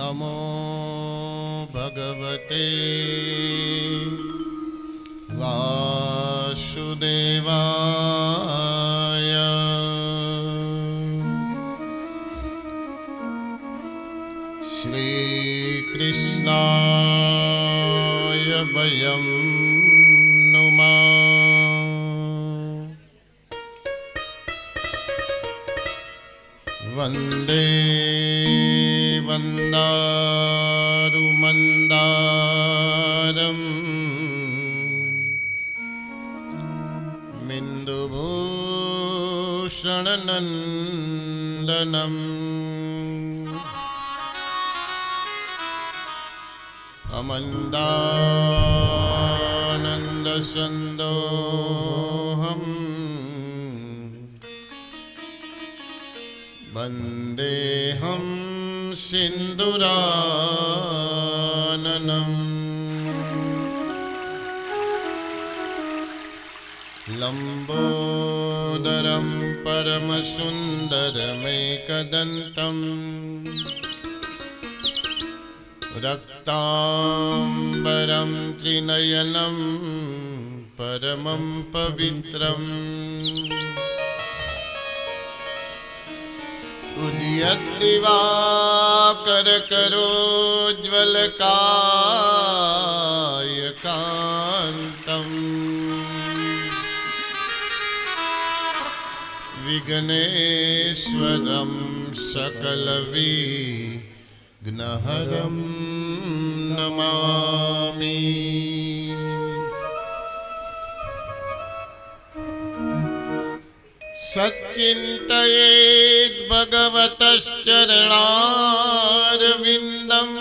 नमो भगवते वासुदेवाय। श्रीकृष्णाय वयं नुमः। वन्दे वन्दारुमन्दारं मिन्दुभूषणनन्दनम् अमन्दानन्दसन्दोहम् वन्देऽहं सिन्दूराननम्। लम्बोदरं परमसुन्दरमेकदन्तं रक्ताम्बरं त्रिनयनं परमं पवित्रम्। उदयद्दिवाकरकरोज्ज्वलकायकान्तम् विघ्नेश्वरं सकलविघ्नहरं नमामि। सच्चिन्तयेत् भगवतश्चरणारविन्दम्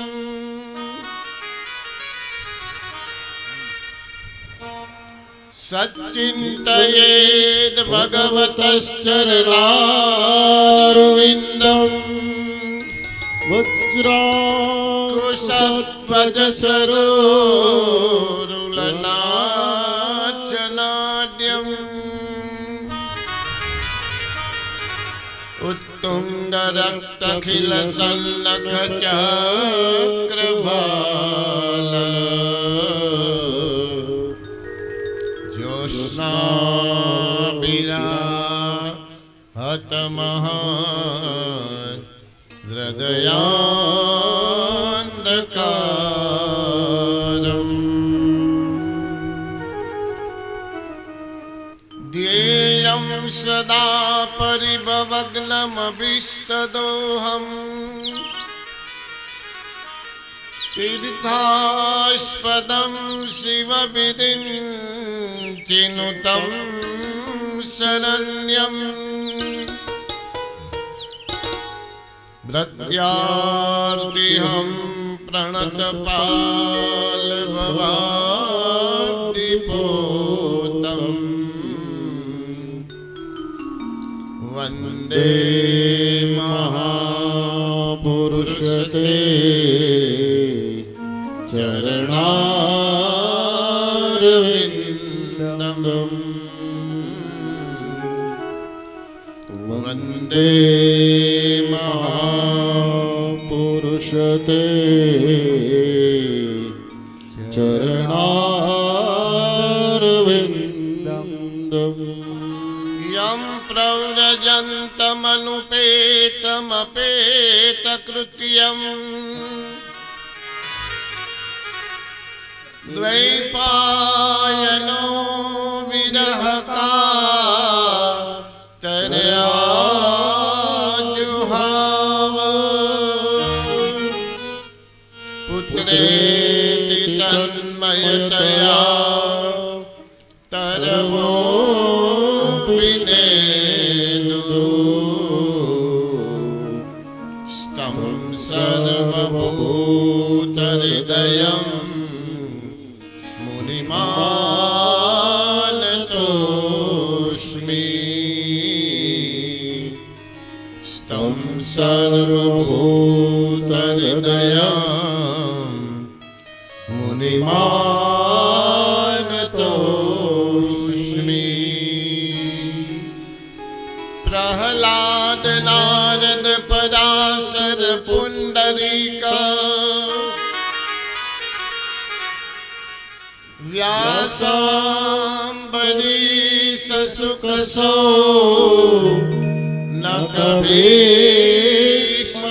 सच्चिन्तयेत् भगवतश्चरणारविन्दम्। वज्राकुशध्वजसरोरुलनाचनाड्यम् उत्तुङ्गरक्तखिलसल्लखचक्रवाल ज्योत्स्नाभिराहतमहान् हृदयान्धकारम्। ध्येयं सदा परिभवग्नमभीष्टदोहम् तीर्थास्पदं शिवविरिञ्चिनुतं शरण्यम्। भृत्यार्तिहं प्रणतपालभवाब्धिपोतम् वन्दे महापुरुषते चरणारविन्दम्। वन्दे महापुरुषते चरणारविन्दम्। यं प्रव्रजन्तमनुपेतमपेतकृत्यम् द्वैपायनो विरहकातर्याजुहाव। पुत्रेति तन्मयतया तरवो विनेदु स्तं सर्वभूतहृदयम् मुनिमानतोऽस्मि। स्तं सर्वभूतहृदयम् मुनिमानतोऽस्मि। પ્રહલાદ નારદ પરાશર પુંડરીક વ્યાસાંબરીશ શુક નક ભીષ્મદાલ્મ્યા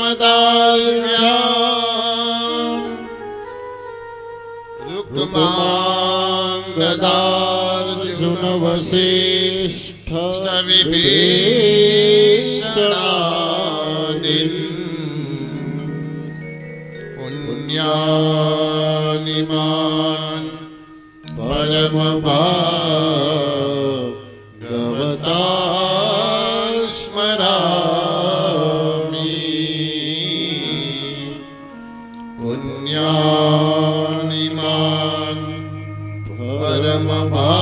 રુક્માંગદાર્જુન વસિષ્ઠ વિભીષણાદિન પુણ્યાનિમાન પરમ ભાગવતા સ્મરામિ પુણ્યાનિમાન પરમ ભાગવતા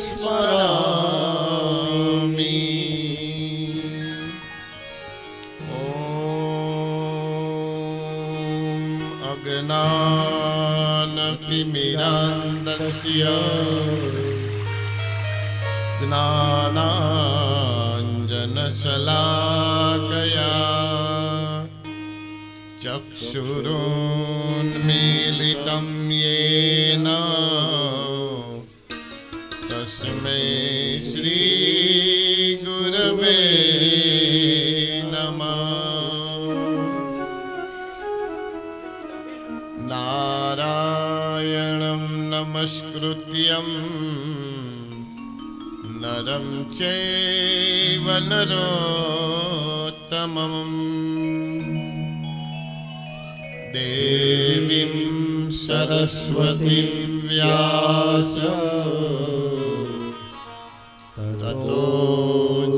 સ્મરામિ. અજ્ઞાનતિમિરાન્ધસ્ય જ્ઞાનાંજનશલાકયા ચક્ષુરુન્મીલિतं યેન તસ્મૈ શ્રીગુરવે નમઃ. નારાયણં નમસ્કૃત્યં નરં ચૈવ નરોત્તમં દેવીં સરસ્વતીં વ્યાસ તતો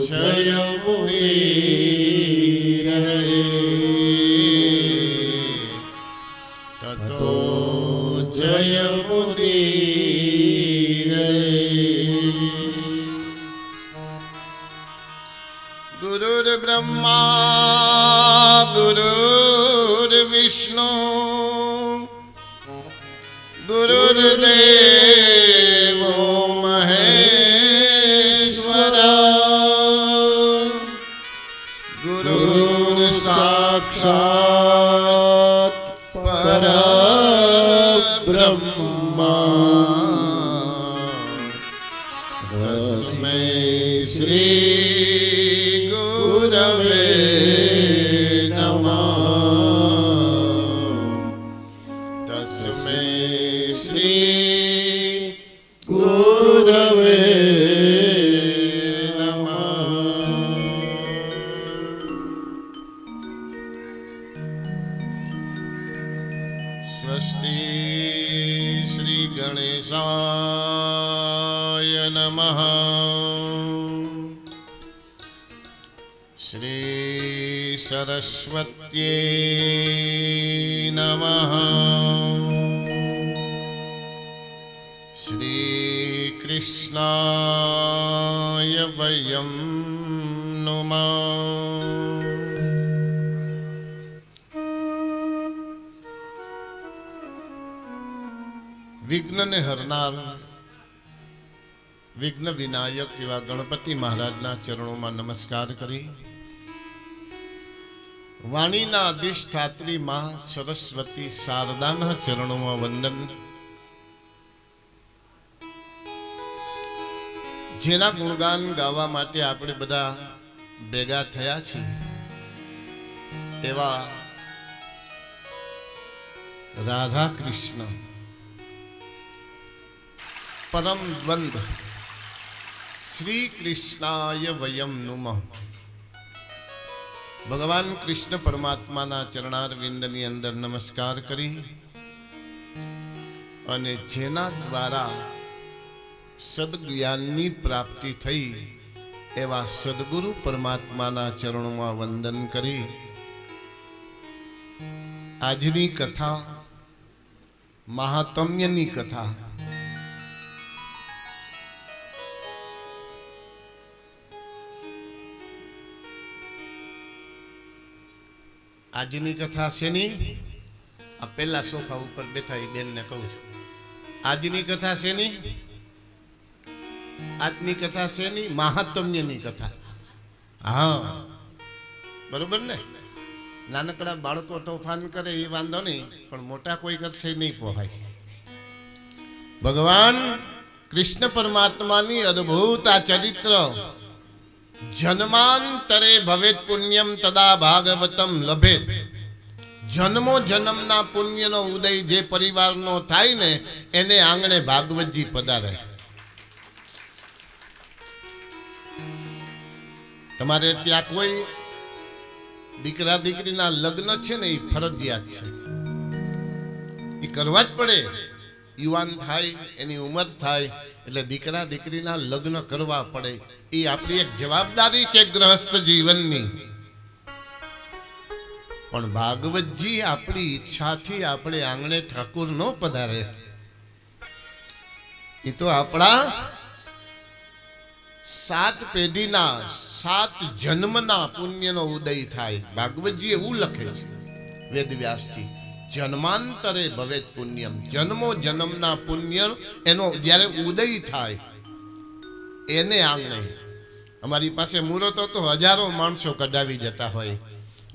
જયમુદીરયે તતો જયમુદીરયે. ગુરુર્બ્રહ્મા ગુરુર્વિષ્ણુ ગુરુર્દેવો મહેશ્વરા ગુરુર્સાક્ષાત પરબ્રહ્મા તસ્મૈ શ્રી ગુરવે નમઃ. તસ્મૈ શ્રી ગુરવે નમઃ. સ્વસ્તિ શ્રી ગણેશાય નમઃ. શ્રી સરસ્વત્યે નમઃ. શ્રી કૃષ્ણાય વયં નુમઃ. વિઘ્નને હરનાર વિઘ્ન વિનાયક એવા ગણપતિ મહારાજના ચરણોમાં નમસ્કાર કરી વાણીના અધિષ્ઠાત્રી માં સરસ્વતી શારદાના ચરણોમાં વંદન. જેના ગુણગાન ગાવા માટે આપણે બધા ભેગા થયા છીએ એવા રાધા કૃષ્ણ પરમ દ્વંદ્વ શ્રી કૃષ્ણાય વયમ નુમઃ. ભગવાન કૃષ્ણ પરમાત્માના ચરણારવિંદની અંદર નમસ્કાર કરી અને જેના દ્વારા સદજ્ઞાનની પ્રાપ્તિ થઈ એવા સદગુરુ પરમાત્માના ચરણોમાં વંદન કરી આજની કથા મહાત્મ્યની કથા આજની કથા શેની? આ પહેલા સોફા ઉપર બેઠા એ બેનને કહું છું, આજની કથા શેની? આજની કથા છે ની મહાત્મ્યની કથા. હા બરોબર ને. નાનકડા બાળકો તોફાન કરે એ વાંધો નહીં, પણ મોટા કોઈ કરશે નહીં પોહાય. ભગવાન કૃષ્ણ પરમાત્માની અદ્ભુત આ ચરિત્ર. જન્માંતરે ભવેત પુણ્યમ તદા ભાગવતમ લભેત. જન્મો જન્મના પુણ્યનો ઉદય જે પરિવારનો થાય ને એને આંગણે ભાગવતજી પધારે. તમારે ત્યાં કોઈ દીકરા દીકરીના લગ્ન છે ને એ ફરજિયાત છે, એ કરવા જ પડે. યુવાન થાય, એની ઉંમર થાય એટલે દીકરા દીકરીના લગ્ન કરવા પડે. એ આપણી એક જવાબદારી છે ગૃહસ્થ જીવનની. પણ ભાગવતજી આપણી ઈચ્છાથી આપણે આંગણે ઠાકુર ન પધારે. એ તો આપણા 7 પેઢીના 7 જન્મના પુણ્યનો ઉદય થાય. ભાગવતજી એવું લખે છે વેદવ્યાસજી, જન્માંતરે ભવેત પુણ્યમ. જન્મો જન્મના પુણ્ય એનો જ્યારે ઉદય થાય એને આંગણે. અમારી પાસે મુહૂર્તો તો હજારો માણસો કઢાવી જતા હોય,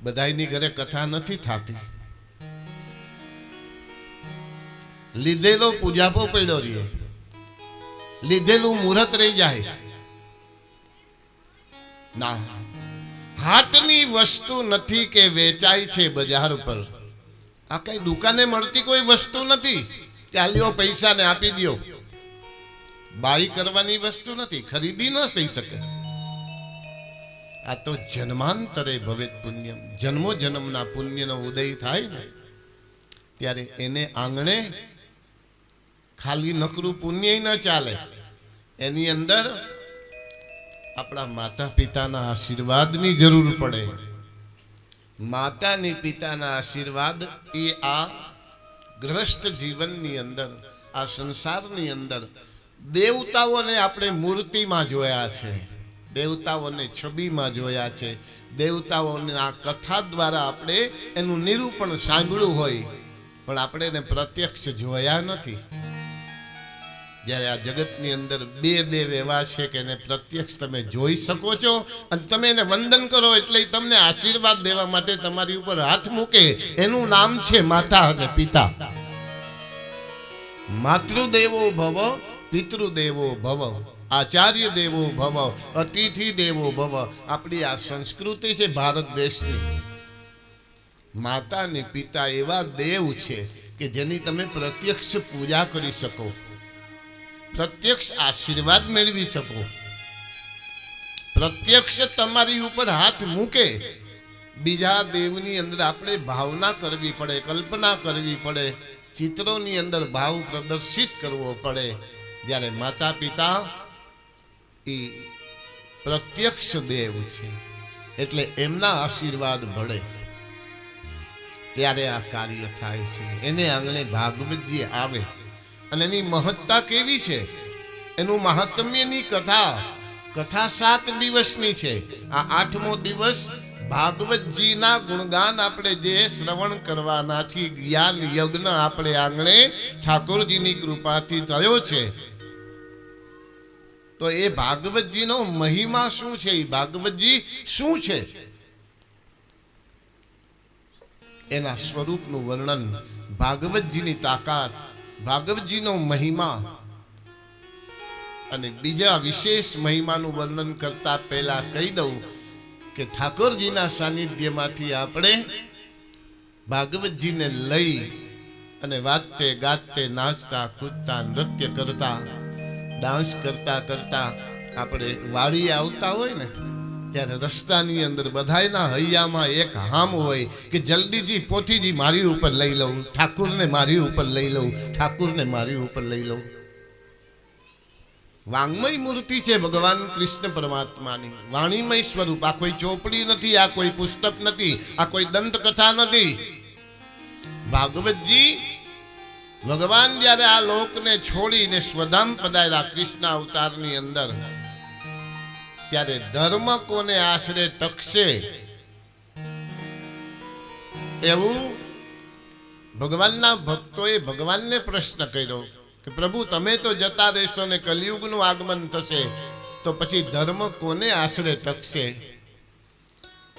બધાની ઘરે કથા નથી થતી. લીધેલો પૂજાપો પડ્યો રહે, લીધેલું મુહૂર્ત રહી જાય. ના, હાટની વસ્તુ નથી કે વેચાય છે બજાર પર. આ કઈ દુકાને મળતી કોઈ વસ્તુ નથી કે આ લ્યો પૈસા ને આપી દો. બાઈ કરવાની વસ્તુ નથી, ખરીદી ન થઈ શકે. આ તો જન્માંતરે ભવેત પુણ્યમ. જન્મો જન્મના પુણ્યનો ઉદય થાય ને ત્યારે એને આંગણે ખાલી નકરું પુણ્ય ન ચાલે. એની અંદર આપણા માતા પિતાના આશીર્વાદની જરૂર પડે. માતાની પિતાના આશીર્વાદ એ આ ગૃહસ્થ જીવનની અંદર, આ સંસારની અંદર દેવતાઓને આપણે મૂર્તિમાં જોયા છે, દેવતાઓને છબીમાં જોયા છે, દેવતાઓની આ કથા દ્વારા આપણે એનું નિરૂપણ સાંભળ્યું હોય, પણ આપણે એને પ્રત્યક્ષ જોયા નથી. જ્યારે આ જગતની અંદર 2 દેવ એવા છે કે એને પ્રત્યક્ષ તમે જોઈ શકો છો અને તમે એને વંદન કરો એટલે તમને આશીર્વાદ દેવા માટે તમારી ઉપર હાથ મૂકે. એનું નામ છે માતા અને પિતા. માતૃદેવો ભવ, પિતૃદેવો ભવ, આચાર્ય દેવો ભવ, અતિથિ દેવો ભવ. આપણી આ સંસ્કૃતિ છે ભારત દેશની. માતા અને પિતા એવા દેવ છે કે જેની તમે પ્રત્યક્ષ પૂજા કરી શકો, પ્રત્યક્ષ આશીર્વાદ મેળવી શકો. પ્રત્યક્ષ તમારી ઉપર હાથ મૂકે. બીજા દેવની અંદર આપણે ભાવના કરવી પડે, કલ્પના કરવી પડે, ચિત્રોની અંદર ભાવ પ્રદર્શિત કરવો પડે. જ્યારે માતા પિતા એ પ્રત્યક્ષ દેવ છે એટલે એમના આશીર્વાદ મળે ત્યારે આ કાર્ય થાય છે. એને આંગણે ભાગવતજી આવે અને એની મહત્તા કેવી છે, એનું મહાત્મ્યની કથા. કથા 7 દિવસની છે. આ 8મો દિવસ ભાગવતજીના ગુણગાન આપણે જે શ્રવણ કરવાના છીએ. જ્ઞાન યજ્ઞ આપણે આંગણે ઠાકોરજીની કૃપાથી થયો છે. તો એ ભાગવતજીનો મહિમા શું છે, એ ભાગવતજી શું છે, એના સ્વરૂપનું વર્ણન, ભાગવતજીની તાકાત, ભાગવતજીનો મહિમા અને બીજા વિશેષ મહિમાનું વર્ણન કરતા પહેલા કહી દઉં કે ઠાકોરજીના સાનિધ્યમાંથી આપણે ભાગવતજીને લઈ અને વાજતે ગાજતે નાચતા કૂદતા નૃત્ય કરતા ડાન્સ કરતા કરતા આપણે વાડી આવતા હોય ને ત્યારે રસ્તાની અંદર બધાયના હૈયામાં એક હામ હોય કે જલ્દીથી પોથીજી મારી ઉપર લઈ લઉં, ઠાકુરને મારી ઉપર લઈ લઉં, ઠાકુરને મારી ઉપર લઈ લઉં. વાંગમય મૂર્તિ છે ભગવાન કૃષ્ણ પરમાત્માની, વાણીમય સ્વરૂપ. આ કોઈ ચોપડી નથી, આ કોઈ પુસ્તક નથી, આ કોઈ દંતકથા નથી. ભાગવતજી ભગવાન જ્યારે આ લોકને છોડીને સ્વધામ પધાર્યા કૃષ્ણ અવતારની અંદર, ત્યારે ધર્મ કોને આશરે ટકશે એવું ભગવાનના ભક્તોએ ભગવાનને પ્રશ્ન કર્યો કે પ્રભુ તમે તો જતા રહેશો ને કલિયુગનું આગમન થશે તો પછી ધર્મ કોને આશરે ટકશે?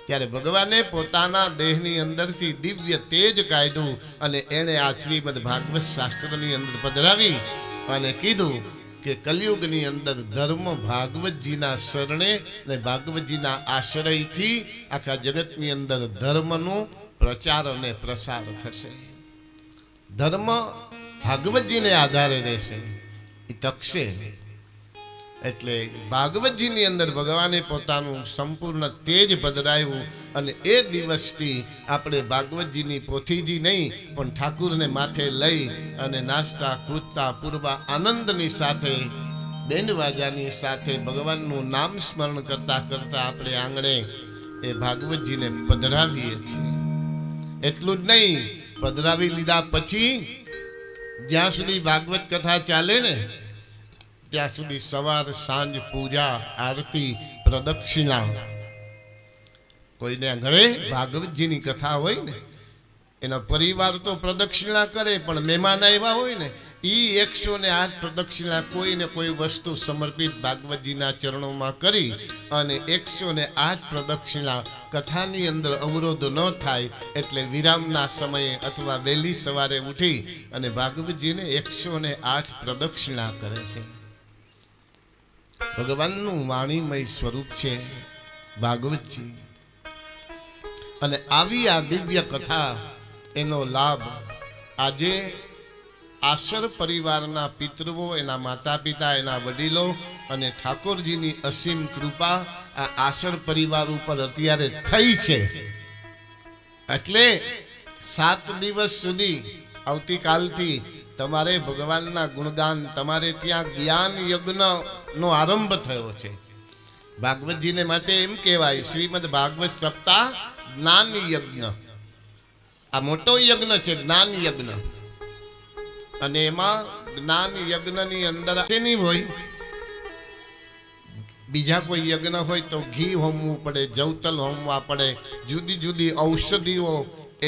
ત્યારે ભગવાને પોતાના દેહની અંદરથી દિવ્ય તેજ કાઢ્યું અને એણે આ શ્રીમદ ભાગવત શાસ્ત્રની અંદર પધરાવી અને કીધું કે કલિયુગની અંદર ધર્મ ભાગવતજીના શરણે અને ભાગવતજીના આશ્રયથી આખા જગતની અંદર ધર્મનો પ્રચાર અને પ્રસાર થશે. ધર્મ ભાગવતજીને આધારે રહેશે, એ ટકશે. એટલે ભાગવતજીની અંદર ભગવાને પોતાનું સંપૂર્ણ તેજ પધરાવ્યું અને એ દિવસથી આપણે ભાગવતજીની પોથીજી નહીં પણ ઠાકુરને માથે લઈ અને નાચતા કૂદતા પૂર્વા આનંદની સાથે બેન્ડવાજાની સાથે ભગવાનનું નામ સ્મરણ કરતા કરતા આપણે આંગણે એ ભાગવતજીને પધરાવીએ છીએ. એટલું જ નહીં, પધરાવી લીધા પછી જ્યાં સુધી ભાગવત કથા ચાલે ને ત્યાં સુધી સવાર સાંજ પૂજા આરતી પ્રદક્ષિણા. કોઈને ઘરે ભાગવતજીની કથા હોય ને એનો પરિવાર તો પ્રદક્ષિણા કરે, પણ મહેમાન આવ્યા હોય ને એ 108 પ્રદક્ષિણા કોઈને કોઈ વસ્તુ સમર્પિત ભાગવતજીના ચરણોમાં કરી અને 108 પ્રદક્ષિણા કથાની અંદર અવરોધ ન થાય એટલે વિરામના સમયે અથવા વહેલી સવારે ઉઠી અને ભાગવતજીને 108 પ્રદક્ષિણા કરે છે. ભગવાનનું વાણીમય સ્વરૂપ છે ભાગવતજી. અને આવી આ દિવ્ય કથા એનો લાભ આજે આશર પરિવારના પિતૃઓ, એના માતા પિતા, એના વડીલો અને ઠાકોરજીની અસીમ કૃપા આ આશર પરિવાર ઉપર અત્યારે થઈ છે. એટલે 7 દિવસ સુધી આવતીકાલથી તમારે ભગવાનના ગુણગાન, તમારે ત્યાં જ્ઞાન યજ્ઞનો આરંભ થયો છે. ભાગવતજીને માટે એમ કહેવાય શ્રીમદ ભાગવત સપ્તાહ જ્ઞાન યજ્ઞ. આ મોટો યજ્ઞ છે જ્ઞાન યજ્ઞ. અને એમાં જ્ઞાન યજ્ઞની અંદર નહીં હોય, બીજા કોઈ યજ્ઞ હોય તો ઘી હોમવું પડે, જવતલ હોમવા પડે, જુદી જુદી ઔષધિઓ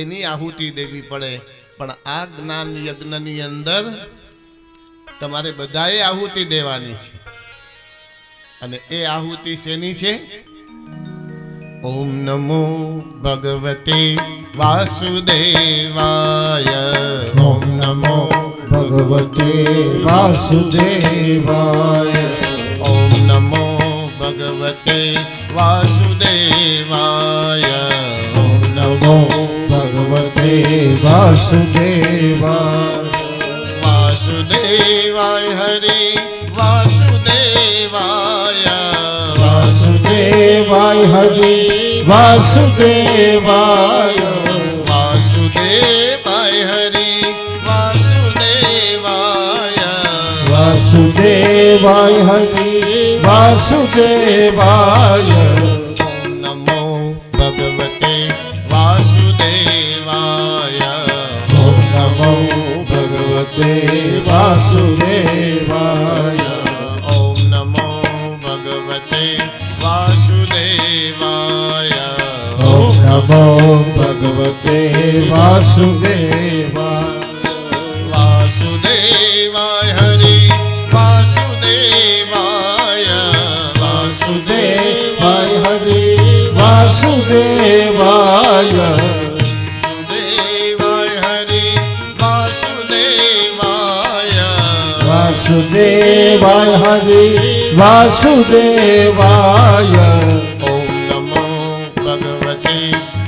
એની આહુતિ દેવી પડે. પણ આ જ્ઞાન યજ્ઞની અંદર તમારે બધાએ આહુતિ દેવાની છે. અને એ આહુતિ શેની છે? ઓમ નમો ભગવતે વાસુદેવાય. ઓમ નમો ભગવતે વાસુદેવાય. ઓમ નમો ભગવતે વાસુદેવાય. ઓમ નમો ભગવતે વાસુદેવાય. વાસુદેવાય હરિ વાસુદેવાય. વાસુદેવાય હરિ વાસુદેવાય. વાસુદેવાય હરિ વાસુદેવાય. વાસુદેવાય હરિ વાસુદેવાય. નમો ભગવતે વાસુદેવાય. ઓમ નમો ભગવતે વાસુદેવાય. ઓમ નમો ભગવતે વાસુદેવાય. ઓમ નમો ભગવતે વાસુદેવાય. વાસુદેવાય હરિ વાસુદેવાય. વાસુદેવાય હરિ વાસુદેવાય. વાસુદેવાય હરિ વાસુદેવાય. વાસુદેવાય હરિ વાસુદેવાય. ઓમ નમો ભગવતે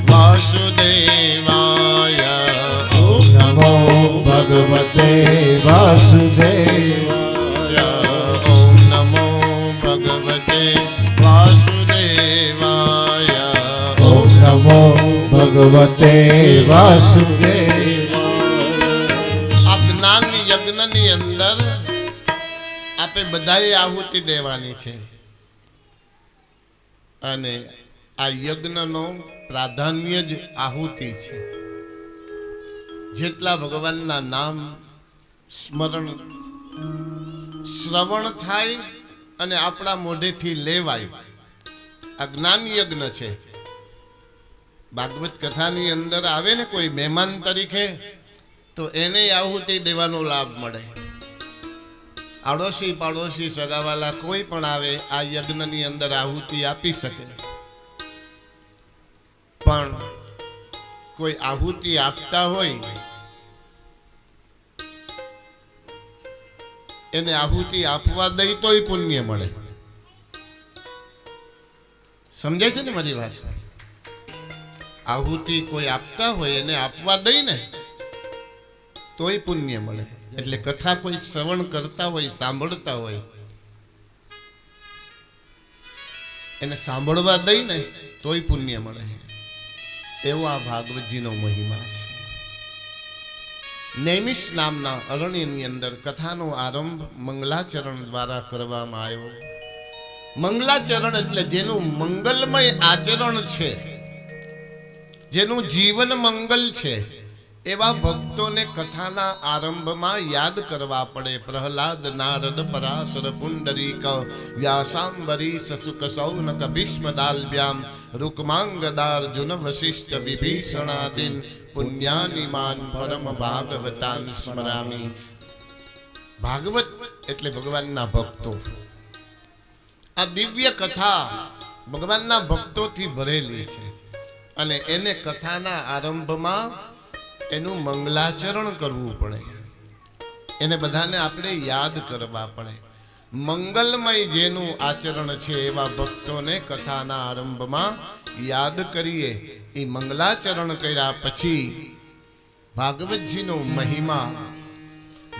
વાસુદેવાય. ઓમ નમો ભગવતે વાસુદેવાય. ઓમ નમો ભગવતે વાસુદેવાય. ઓમ નમો ભગવતે વાસુદેવાય. આ જ્ઞાન યજ્ઞની અંદર આપણે બધાએ આહુતિ દેવાની છે. અને આ યજ્ઞનો પ્રાધાન્ય જ આહુતિ છે. જેટલા ભગવાનના નામ સ્મરણ શ્રવણ થાય અને આપણા મોઢેથી લેવાય, આ જ્ઞાન યજ્ઞ છે. ભાગવત કથાની અંદર આવે ને કોઈ મહેમાન તરીકે તો એને આહુતિ દેવાનો લાભ મળે. આડોશી પાડોશી સગાવાલા કોઈ પણ આવે આ યજ્ઞની અંદર આહુતિ આપી શકે, પણ કોઈ આહુતિ આપતા હોય એને આહુતિ આપવા દઈ તોય પુણ્ય મળે. સમજાય છે ને મારી વાત? આહુતિ કોઈ આપતા હોય એને આપવા દઈ ને તોય પુણ્ય મળે. એટલે કથા કોઈ શ્રવણ કરતા હોય, સાંભળતા હોય, એને સાંભળવા દઈ ને તોય પુણ્ય મળે. એવો આ ભાગવતજીનો મહિમા છે. નૈમિષ નામના અરણ્યની અંદર કથાનો આરંભ મંગલાચરણ દ્વારા કરવામાં આવ્યો. મંગલાચરણ એટલે જેનું મંગલમય આચરણ છે, જેનું જીવન મંગલ છે, એવા ભક્તોને કથાના આરંભમાં યાદ કરવા પડે. પ્રહલાદ, નારદ, પરાશર, પુંડરીક, વ્યાસાંબરીશ, સુક, સૌનક, ભીષ્મદાલ્ભ્યામ, રૂકમાંગદાર્જુન, વશિષ્ઠ, વિભીષણાદિન પુણ્યાનિમાન પરમ ભાગવતાન સ્મરામી. ભાગવત એટલે ભગવાનના ભક્તો. આ દિવ્ય કથા ભગવાનના ભક્તોથી ભરેલી છે અને એને કથાના આરંભમાં એનું મંગલાચરણ કરવું પડે. એને બધાને આપણે યાદ કરવા પડે. મંગલમય જેનું આચરણ છે એવા ભક્તોને કથાના આરંભમાં યાદ કરીએ. એ મંગલાચરણ કર્યા પછી ભાગવતજીનો મહિમા,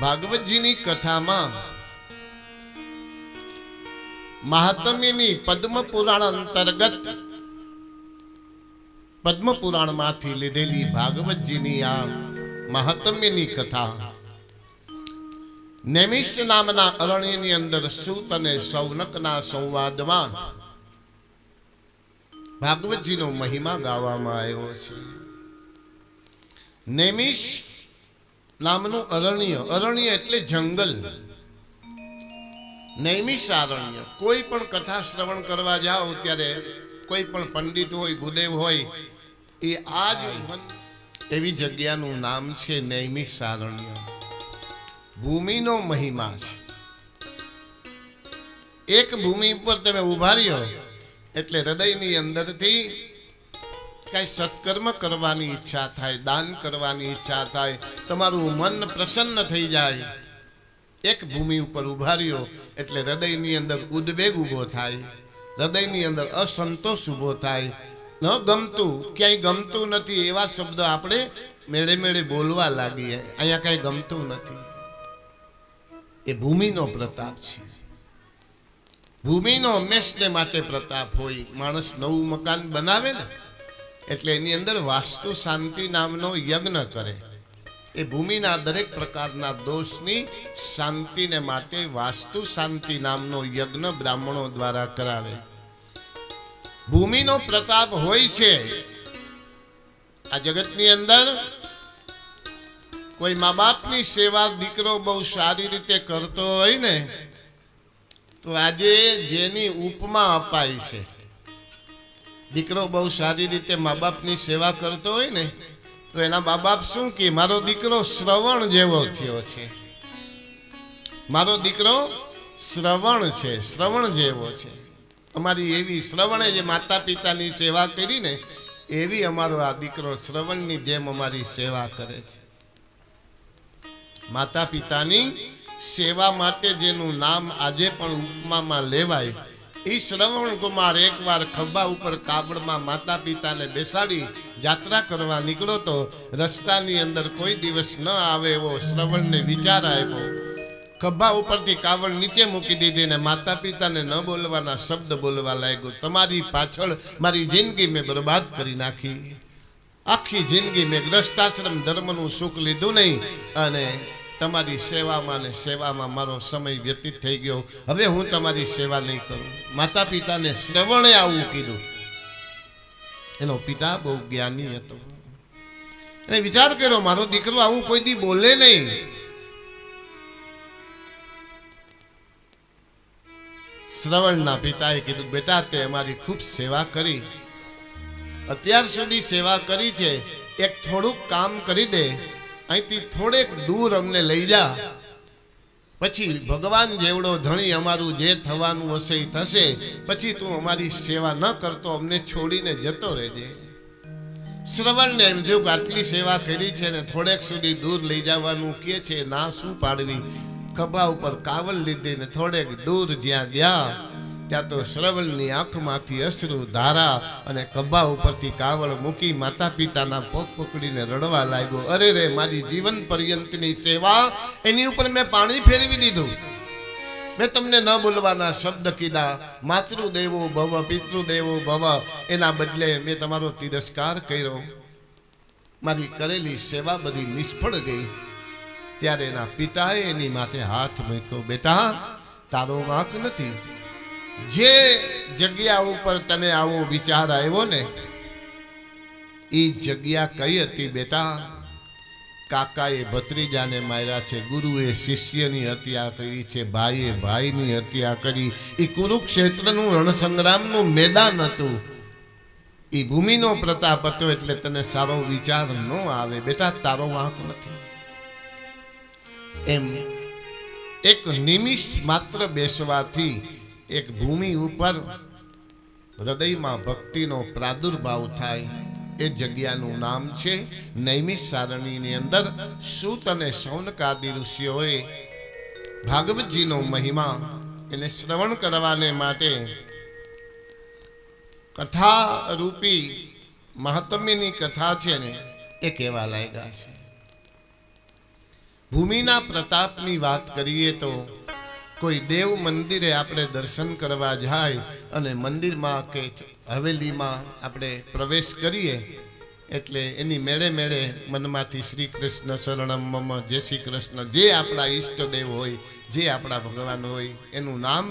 ભાગવતજીની કથામાં મહાત્મ્યની પદ્મ પુરાણ અંતર્ગત પદ્મ પુરાણમાંથી લીધેલી ભાગવતજીની આ મહાત્મ્યની કથા નૈમિષ નામના અરણ્યની અંદર સૂત અને સૌનકના સંવાદમાં ભાગવતજીનો મહિમા ગાવામાં આવ્યો છે. નૈમિષ નામનું અરણ્ય, અરણ્ય એટલે જંગલ, નૈમિષારણ્ય. કોઈ પણ કથા શ્રવણ કરવા જાઓ ત્યારે કોઈ પણ પંડિત હોય, ભૂદેવ હોય, એ આ જ એવી જગ્યાનું નામ છે નૈમિષારણ્ય. ભૂમિનો મહિમા છે. એક ભૂમિ ઉપર તમે ઉભા રહ્યો એટલે હૃદયની અંદરથી કઈ સત્કર્મ કરવાની ઈચ્છા થાય, દાન કરવાની ઈચ્છા થાય, તમારું મન પ્રસન્ન થઈ જાય. એક ભૂમિ ઉપર ઉભા રહ્યો એટલે હૃદયની અંદર ઉદ્વેગ ઊભો થાય, હૃદયની અંદર અસંતોષ ઊભો થાય. ન ગમતું, ક્યાંય ગમતું નથી એવા શબ્દો આપણે મેળે મેળે બોલવા લાગીએ. અહીંયા કાંઈ ગમતું નથી. એ ભૂમિનો પ્રતાપ છે. ભૂમિનો હંમેશને માટે પ્રતાપ હોય. માણસ નવું મકાન બનાવે ને એટલે એની અંદર વાસ્તુ શાંતિ નામનો યજ્ઞ કરે. એ ભૂમિના દરેક પ્રકારના દોષની શાંતિને માટે વાસ્તુ શાંતિ નામનો યજ્ઞ બ્રાહ્મણો દ્વારા કરાવે. ભૂમિનો પ્રતાપ હોય છે. આ જગતની અંદર કોઈ મા બાપની સેવા દીકરો બહુ સારી રીતે કરતો હોય ને તો આજે જેની ઉપમા અપાય છે, દીકરો બહુ સારી રીતે મા બાપની સેવા કરતો હોય ને તો એના મા બાપ શું કે, મારો દીકરો શ્રવણ જેવો થયો છે, મારો દીકરો શ્રવણ છે, શ્રવણ જેવો છે. અમારી એવી શ્રવણે જે માતા પિતાની સેવા કરી ને એવી અમારો આ દીકરો શ્રવણની જેમ અમારી સેવા કરે છે. માતા પિતાની સેવા માટે જેનું નામ આજે પણ ઉપમામાં લેવાય, એ શ્રવણ કુમાર એકવાર ખભા ઉપર કાબડમાં માતા પિતાને બેસાડી યાત્રા કરવા નીકળો તો રસ્તાની અંદર કોઈ દિવસ ન આવે એવો શ્રવણને વિચાર આવ્યો. ખભા ઉપરથી કાવડ નીચે મૂકી દીધી ને માતા પિતાને ન બોલવાના શબ્દ બોલવા લાગ્યો. તમારી પાછળ મારી જિંદગી મેં બરબાદ કરી નાખી. આખી જિંદગી મેં ગ્રસ્તાશ્રમ ધર્મનું સુખ લીધું નહીં અને તમારી સેવામાં ને સેવામાં મારો સમય વ્યતીત થઈ ગયો. હવે હું તમારી સેવા નહીં કરું. માતા પિતાને શ્રવણે આવું કીધું. એનો પિતા બહુ જ્ઞાની હતો. એને વિચાર કર્યો મારો દીકરો આવું કોઈ દી બોલે નહીં. શ્રવણના પિતાએ કીધું, બેટા તે અમારી ખૂબ સેવા કરી, અત્યાર સુધી સેવા કરી છે, એક થોડુંક કામ કરી દે, અહીંથી થોડેક દૂર અમને લઈ જા, પછી ભગવાન જેવડો ધણી અમારું જે થવાનું હશે એ થશે, પછી તું અમારી સેવા ન કરતો અમને છોડીને જતો રહેજે. શ્રવણને એમ થયું કે આટલી સેવા કરી છે ને થોડેક સુધી દૂર લઈ જવાનું કે છે, ના શું પાડવી. ખભા ઉપર કાવલ લીધી ને થોડેક દૂર જ્યાં ગયા ત્યાં તો શ્રવણની આંખમાંથી અશ્રુ ધારા અને ખભા ઉપરથી કાવળ મૂકી માતા પિતાના પગ પકડીને રડવા લાગ્યો. અરે રે, મારી જીવન પર્યંતની સેવા એની ઉપર મેં પાણી ફેરવી દીધું. મેં તમને ન બોલવાના શબ્દ કીધા, માતૃદેવો ભવ પિતૃદેવો ભવ, એના બદલે મેં તમારો તિરસ્કાર કર્યો. મારી કરેલી સેવા બધી નિષ્ફળ ગઈ. ત્યારે એના પિતાએ એની માથે હાથ મૂક્યો. બેટા, તારો વાંક નથી. જે જગ્યા ઉપર તને આવો વિચાર આવ્યો ને એ જગ્યા કઈ હતી બેટા? કાકાએ ભત્રીજાને માર્યા છે, ગુરુએ શિષ્યની હત્યા કરી છે, ભાઈએ ભાઈની હત્યા કરી. એ કુરુક્ષેત્રનું રણસંગ્રામનું મેદાન હતું. એ ભૂમિનો પ્રતાપ હતો. એટલે તને સારો વિચાર ન આવે. બેટા, તારો વાંક નથી. એમ એક નિમિષ માત્ર બેસવાથી એક ભૂમિ ઉપર હૃદયમાં ભક્તિનો પ્રાદુર્ભાવ થાય. એ જગ્યાનું નામ છે નૈમિષારણ્યની અંદર સૂત અને શૌનકાદિ ઋષિઓએ ભાગવતજીનો મહિમા એને શ્રવણ કરવાને માટે કથા રૂપી મહાત્મ્યની કથા છે ને એ કહેવા લાગ્યા છે. ભૂમિના પ્રતાપની વાત કરીએ તો કોઈ દેવ મંદિરે આપણે દર્શન કરવા જાય અને મંદિરમાં કે હવેલીમાં આપણે પ્રવેશ કરીએ એટલે એની મેળે મેળે મનમાંથી શ્રી કૃષ્ણ શરણમ મમ, જય શ્રી કૃષ્ણ, જે આપણા ઈષ્ટદેવ હોય, જે આપણા ભગવાન હોય એનું નામ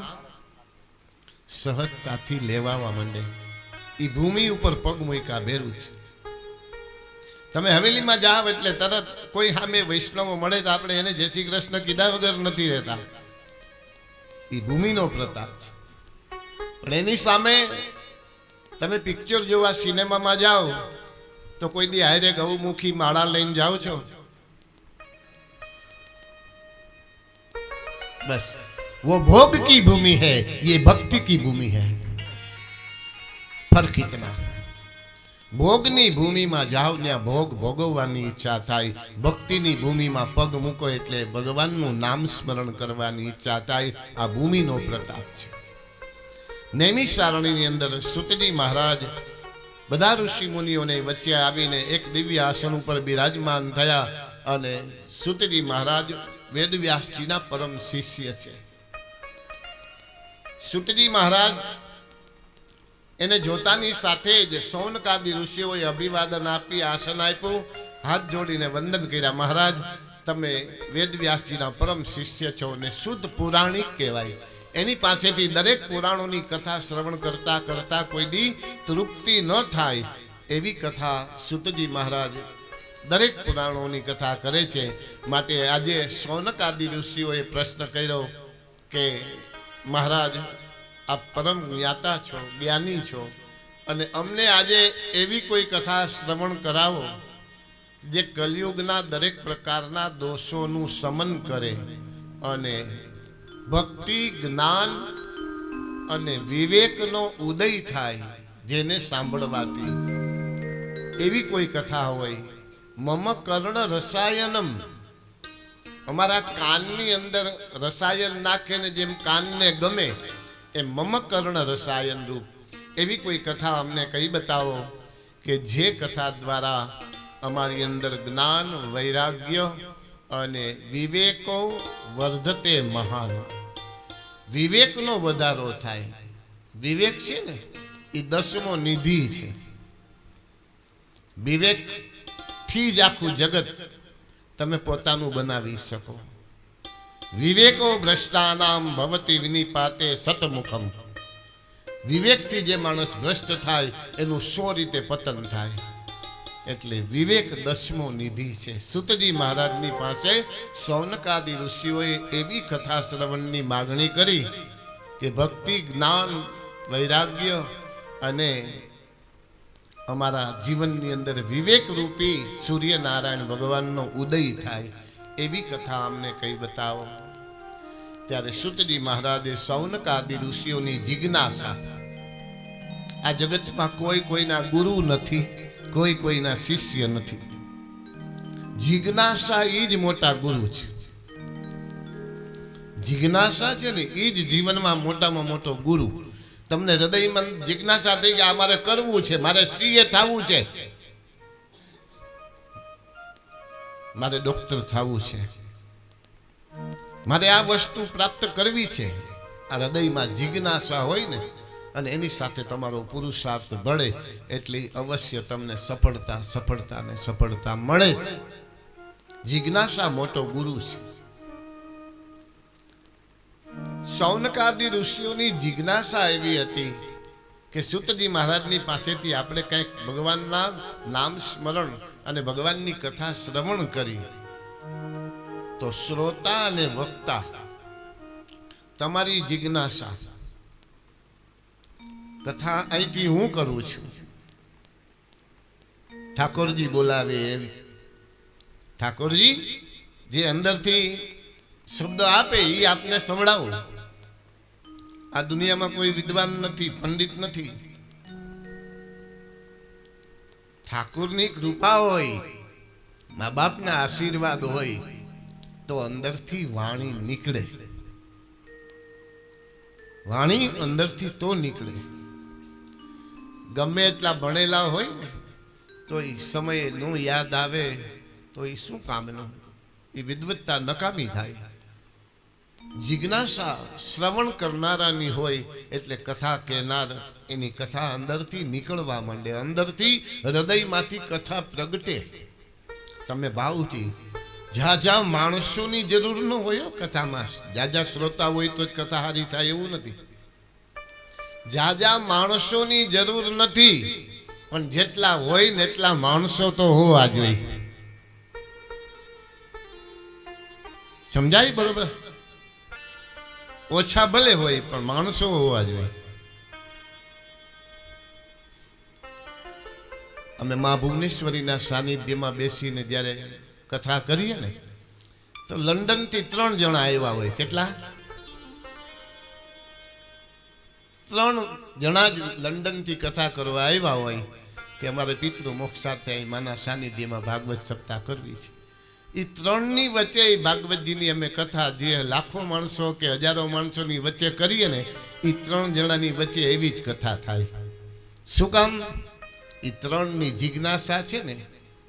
સહજતાથી લેવાવા માંડે. એ ભૂમિ ઉપર પગ મૂક્યા ભેરું છે. તમે હવેલીમાં જાવ એટલે તરત કોઈ સામે વૈષ્ણવ મળે તો આપણે એને જય શ્રી કૃષ્ણ કીધા વગર નથી રહેતા. એ ભૂમિનો પ્રતાપ છે. પણ એની સામે તમે પિક્ચર જોવા સિનેમામાં જાઓ તો કોઈ દી હારે ગૌમુખી માળા લઈને જાઓ છો? બસ वो भोग की भूमि है, ये भक्ति की भूमि है. फर्क इतना. ભોગની ભૂમિમાં જાઓ ત્યાં ભોગ ભોગવવાની ઈચ્છા થાય. ભક્તિની ભૂમિમાં પગ મૂકો એટલે ભગવાનનું નામ સ્મરણ કરવાની ઈચ્છા થાય. આ ભૂમિનો પ્રતાપ છે. નૈમિષારણ્યની અંદર સૂતજી મહારાજ બધા ઋષિ મુનિઓને વચ્ચે આવીને એક દિવ્ય આસન ઉપર બિરાજમાન થયા. અને સૂતજી મહારાજ વેદવ્યાસજીના પરમ શિષ્ય છે. સૂતજી મહારાજ એને જોતાની સાથે જ શૌનકાદિ ઋષિઓએ અભિવાદન આપી, આસન આપ્યું, હાથ જોડીને વંદન કર્યા. મહારાજ, તમે વેદવ્યાસજીના પરમ શિષ્ય છો અને શુદ્ધ પુરાણિક કહેવાય. એની પાસેથી દરેક પુરાણોની કથા શ્રવણ કરતા કરતા કોઈ દી તૃપ્તિ ન થાય એવી કથા સૂતજી મહારાજ દરેક પુરાણોની કથા કરે છે. માટે આજે શૌનકાદિ ઋષિઓએ પ્રશ્ન કર્યો કે મહારાજ, આપ પરમ જ્ઞાતા છો, જ્ઞાની છો, અને અમને આજે એવી કોઈ કથા શ્રવણ કરાવો જે કલિયુગના દરેક પ્રકારના દોષોનું શમન કરે અને ભક્તિ, જ્ઞાન અને વિવેકનો ઉદય થાય જેને સાંભળવાથી. એવી કોઈ કથા હોય. મમ કર્ણ રસાયનમ, અમારા કાનની અંદર રસાયન નાખે ને જેમ કાનને ગમે એ મમ કર્ણ રસાયન રૂપ એવી કોઈ કથા અમને કહી બતાવો કે જે કથા દ્વારા અમારી અંદર જ્ઞાન, વૈરાગ્ય અને વિવેકો વર્ધતે મહાન. વિવેકનો વધારો થાય. વિવેક છે ને એ 10મો નિધિ છે. વિવેકથી જ આખું જગત તમે પોતાનું બનાવી શકો. વિવેકો ભ્રષ્ટાનામ ભવતી વિનિપાતે સતમુખમ. વિવેકથી જે માણસ ભ્રષ્ટ થાય એનું 100 રીતે પતન થાય. એટલે વિવેક 10મો નિધિ છે. સૂતજી મહારાજની પાસે શૌનકાદિ ઋષિઓએ એવી કથા શ્રવણની માગણી કરી કે ભક્તિ, જ્ઞાન, વૈરાગ્ય અને અમારા જીવનની અંદર વિવેક રૂપી સૂર્યનારાયણ ભગવાનનો ઉદય થાય એવી કથા અમને કઈ બતાવો. ત્યારે સૂતજી મહારાજે સૌનક આદિ ઋષિઓની જિજ્ઞાસા, આ જગતમાં કોઈ કોઈના ગુરુ નથી, કોઈ કોઈના શિષ્ય નથી. જિજ્ઞાસા એ જ મોટા ગુરુ છે. જિજ્ઞાસા છે ને એ જ જીવનમાં મોટામાં મોટો ગુરુ. તમને હૃદયમાં જિજ્ઞાસા થઈ કે આ મારે કરવું છે, મારે સીએ થવું છે, મારે ડોક્ટર થવું છે, મારે આ વસ્તુ પ્રાપ્ત કરવી છે. આ હૃદયમાં જિજ્ઞાસા હોય ને અને એની સાથે તમારો પુરુષાર્થ ભળે એટલે અવશ્ય તમને સફળતા મળે જ. જિજ્ઞાસા મોટો ગુરુ છે. સૌનકાદિ ઋષિઓની જિજ્ઞાસા એવી હતી કે સૂતજી મહારાજની પાસેથી આપણે કંઈક ભગવાનના નામ સ્મરણ અને ભગવાનની કથા શ્રવણ કરી તો શ્રોતા અને વક્તા, તમારી જિજ્ઞાસા, કથા અહીંથી હું કરું છું, ઠાકોરજી બોલાવે એવી, ઠાકોરજી જે અંદરથી શબ્દ આપે એ આપને સંભળાવો. આ દુનિયામાં કોઈ વિદ્વાન નથી, પંડિત નથી. ઠાકોરની કૃપા હોય, મા બાપના આશીર્વાદ હોય તો અંદરથી વાણી નીકળે. વાણી અંદરથી તો નીકળે. ગમે એટલા ભણેલા હોય ને તો એ સમયે ન યાદ આવે તો એ શું કામનું? એ વિદ્વત્તા નકામી થાય. જિજ્ઞાસા શ્રવણ કરનારાની હોય એટલે કથા કહેનાર એની કથા અંદરથી નીકળવા માંડે, અંદરથી હૃદયમાંથી કથા પ્રગટે. તમે ભાવથી જ્યાં માણસોની જરૂર ન હોય કથામાં, જ્યાં શ્રોતા હોય તો જ કથા હારી થાય એવું નથી. જ્યાં માણસોની જરૂર નથી, પણ જેટલા હોય ને એટલા માણસો તો હોવા જોઈએ. સમજાય બરોબર? ઓછા ભલે હોય પણ માણસો હોવા જોઈએ. અમે મા ભુવનેશ્વરીના સાનિધ્યમાં બેસીને જ્યારે કથા કરીએ ને તો લંડનથી 3 જણા આવ્યા હોય. કેટલા? 3 જણા જ લંડનથી કથા કરવા આવ્યા હોય કે અમારે પિતૃ મોક્ષાર્થે માના સાનિધ્યમાં ભાગવત સપ્તાહ કરવી છે. એ 3ની વચ્ચે ભાગવતજીની અમે કથા જે લાખો માણસો કે હજારો માણસોની વચ્ચે કરીએ ને એ 3 જણાની વચ્ચે એવી જ કથા થાય. શું કામ? એ 3ની જિજ્ઞાસા છે ને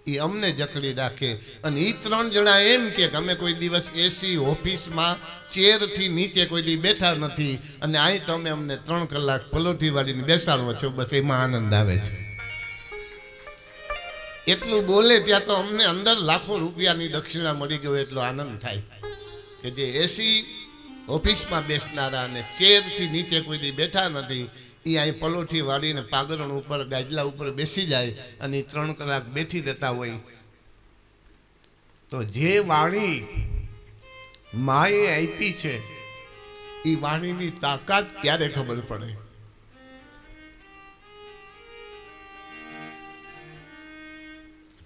એ અમને જકડી રાખે. અને એ 3 જણા એમ કે અમે કોઈ દિવસ એસી ઓફિસમાં ચેરથી નીચે કોઈ દી બેઠા નથી અને અહીં તમે અમને 3 કલાક પલોઠી વાળીને બેસાડવો છો, બસ એમાં આનંદ આવે છે. એટલું બોલે ત્યાં તો અમને અંદર લાખો રૂપિયાની દક્ષિણા મળી ગયો એટલો આનંદ થાય કે જે એસી ઓફિસમાં બેસનારા અને ચેરથી નીચે કોઈ દી બેઠા નથી એ અહીં પલોઠી વાળીને પાગરણ ઉપર ગાજલા ઉપર બેસી જાય અને 3 કલાક બેઠી રહેતા હોય. તો જે વાણી માએ આપી છે એ વાણીની તાકાત ક્યારે ખબર પડે?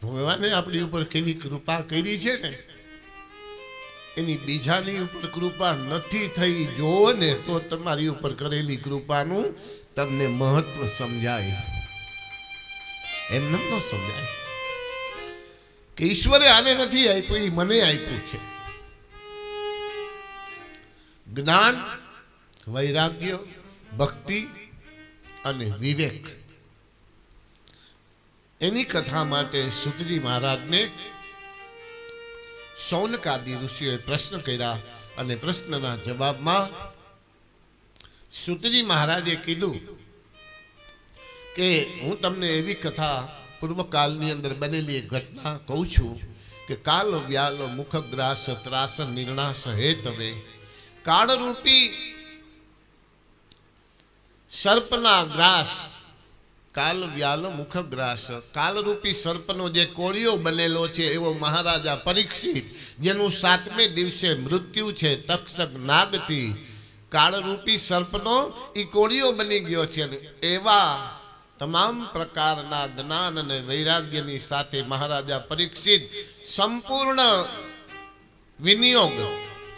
ભગવાને આપણી ઉપર કેવી કૃપા કરી છે ને એની બીજાની ઉપર કૃપા નથી થઈ. જો ને તો તમારી ઉપર કરેલી કૃપાનું તમને મહત્વ સમજાય. એમને ન સમજાય કે ઈશ્વરે આને નથી આપ્યું, એ મને આપ્યું છે. જ્ઞાન, વૈરાગ્ય, ભક્તિ અને વિવેક. એની કથા માટે સૂતજી મહારાજને સૌનકાદિ ઋષિઓએ પ્રશ્ન કર્યા અને પ્રશ્નના જવાબમાં સૂતજી મહારાજે કીધું કે હું તમને એવી કથા પૂર્વકાળની અંદર બનેલી એક ઘટના કહું છું કે કાલ વ્યાલો મુખગ્રાસ ત્રાસ નિર્ણાસ હેતવે કાળરૂપી સર્પના ગ્રાસ, કાલ વ્યાલ મુખગ્રાસ, કાલરૂપી સર્પનો જે કોળિયો બનેલો છે એવો મહારાજા પરીક્ષિત, જેનું 7મે દિવસે મૃત્યુ છે તક્ષક નાગથી, કાળરૂપી સર્પનો એ કોળિયો બની ગયો છે. એવા તમામ પ્રકારના જ્ઞાન અને વૈરાગ્યની સાથે મહારાજા પરીક્ષિત સંપૂર્ણ વિનિયોગ,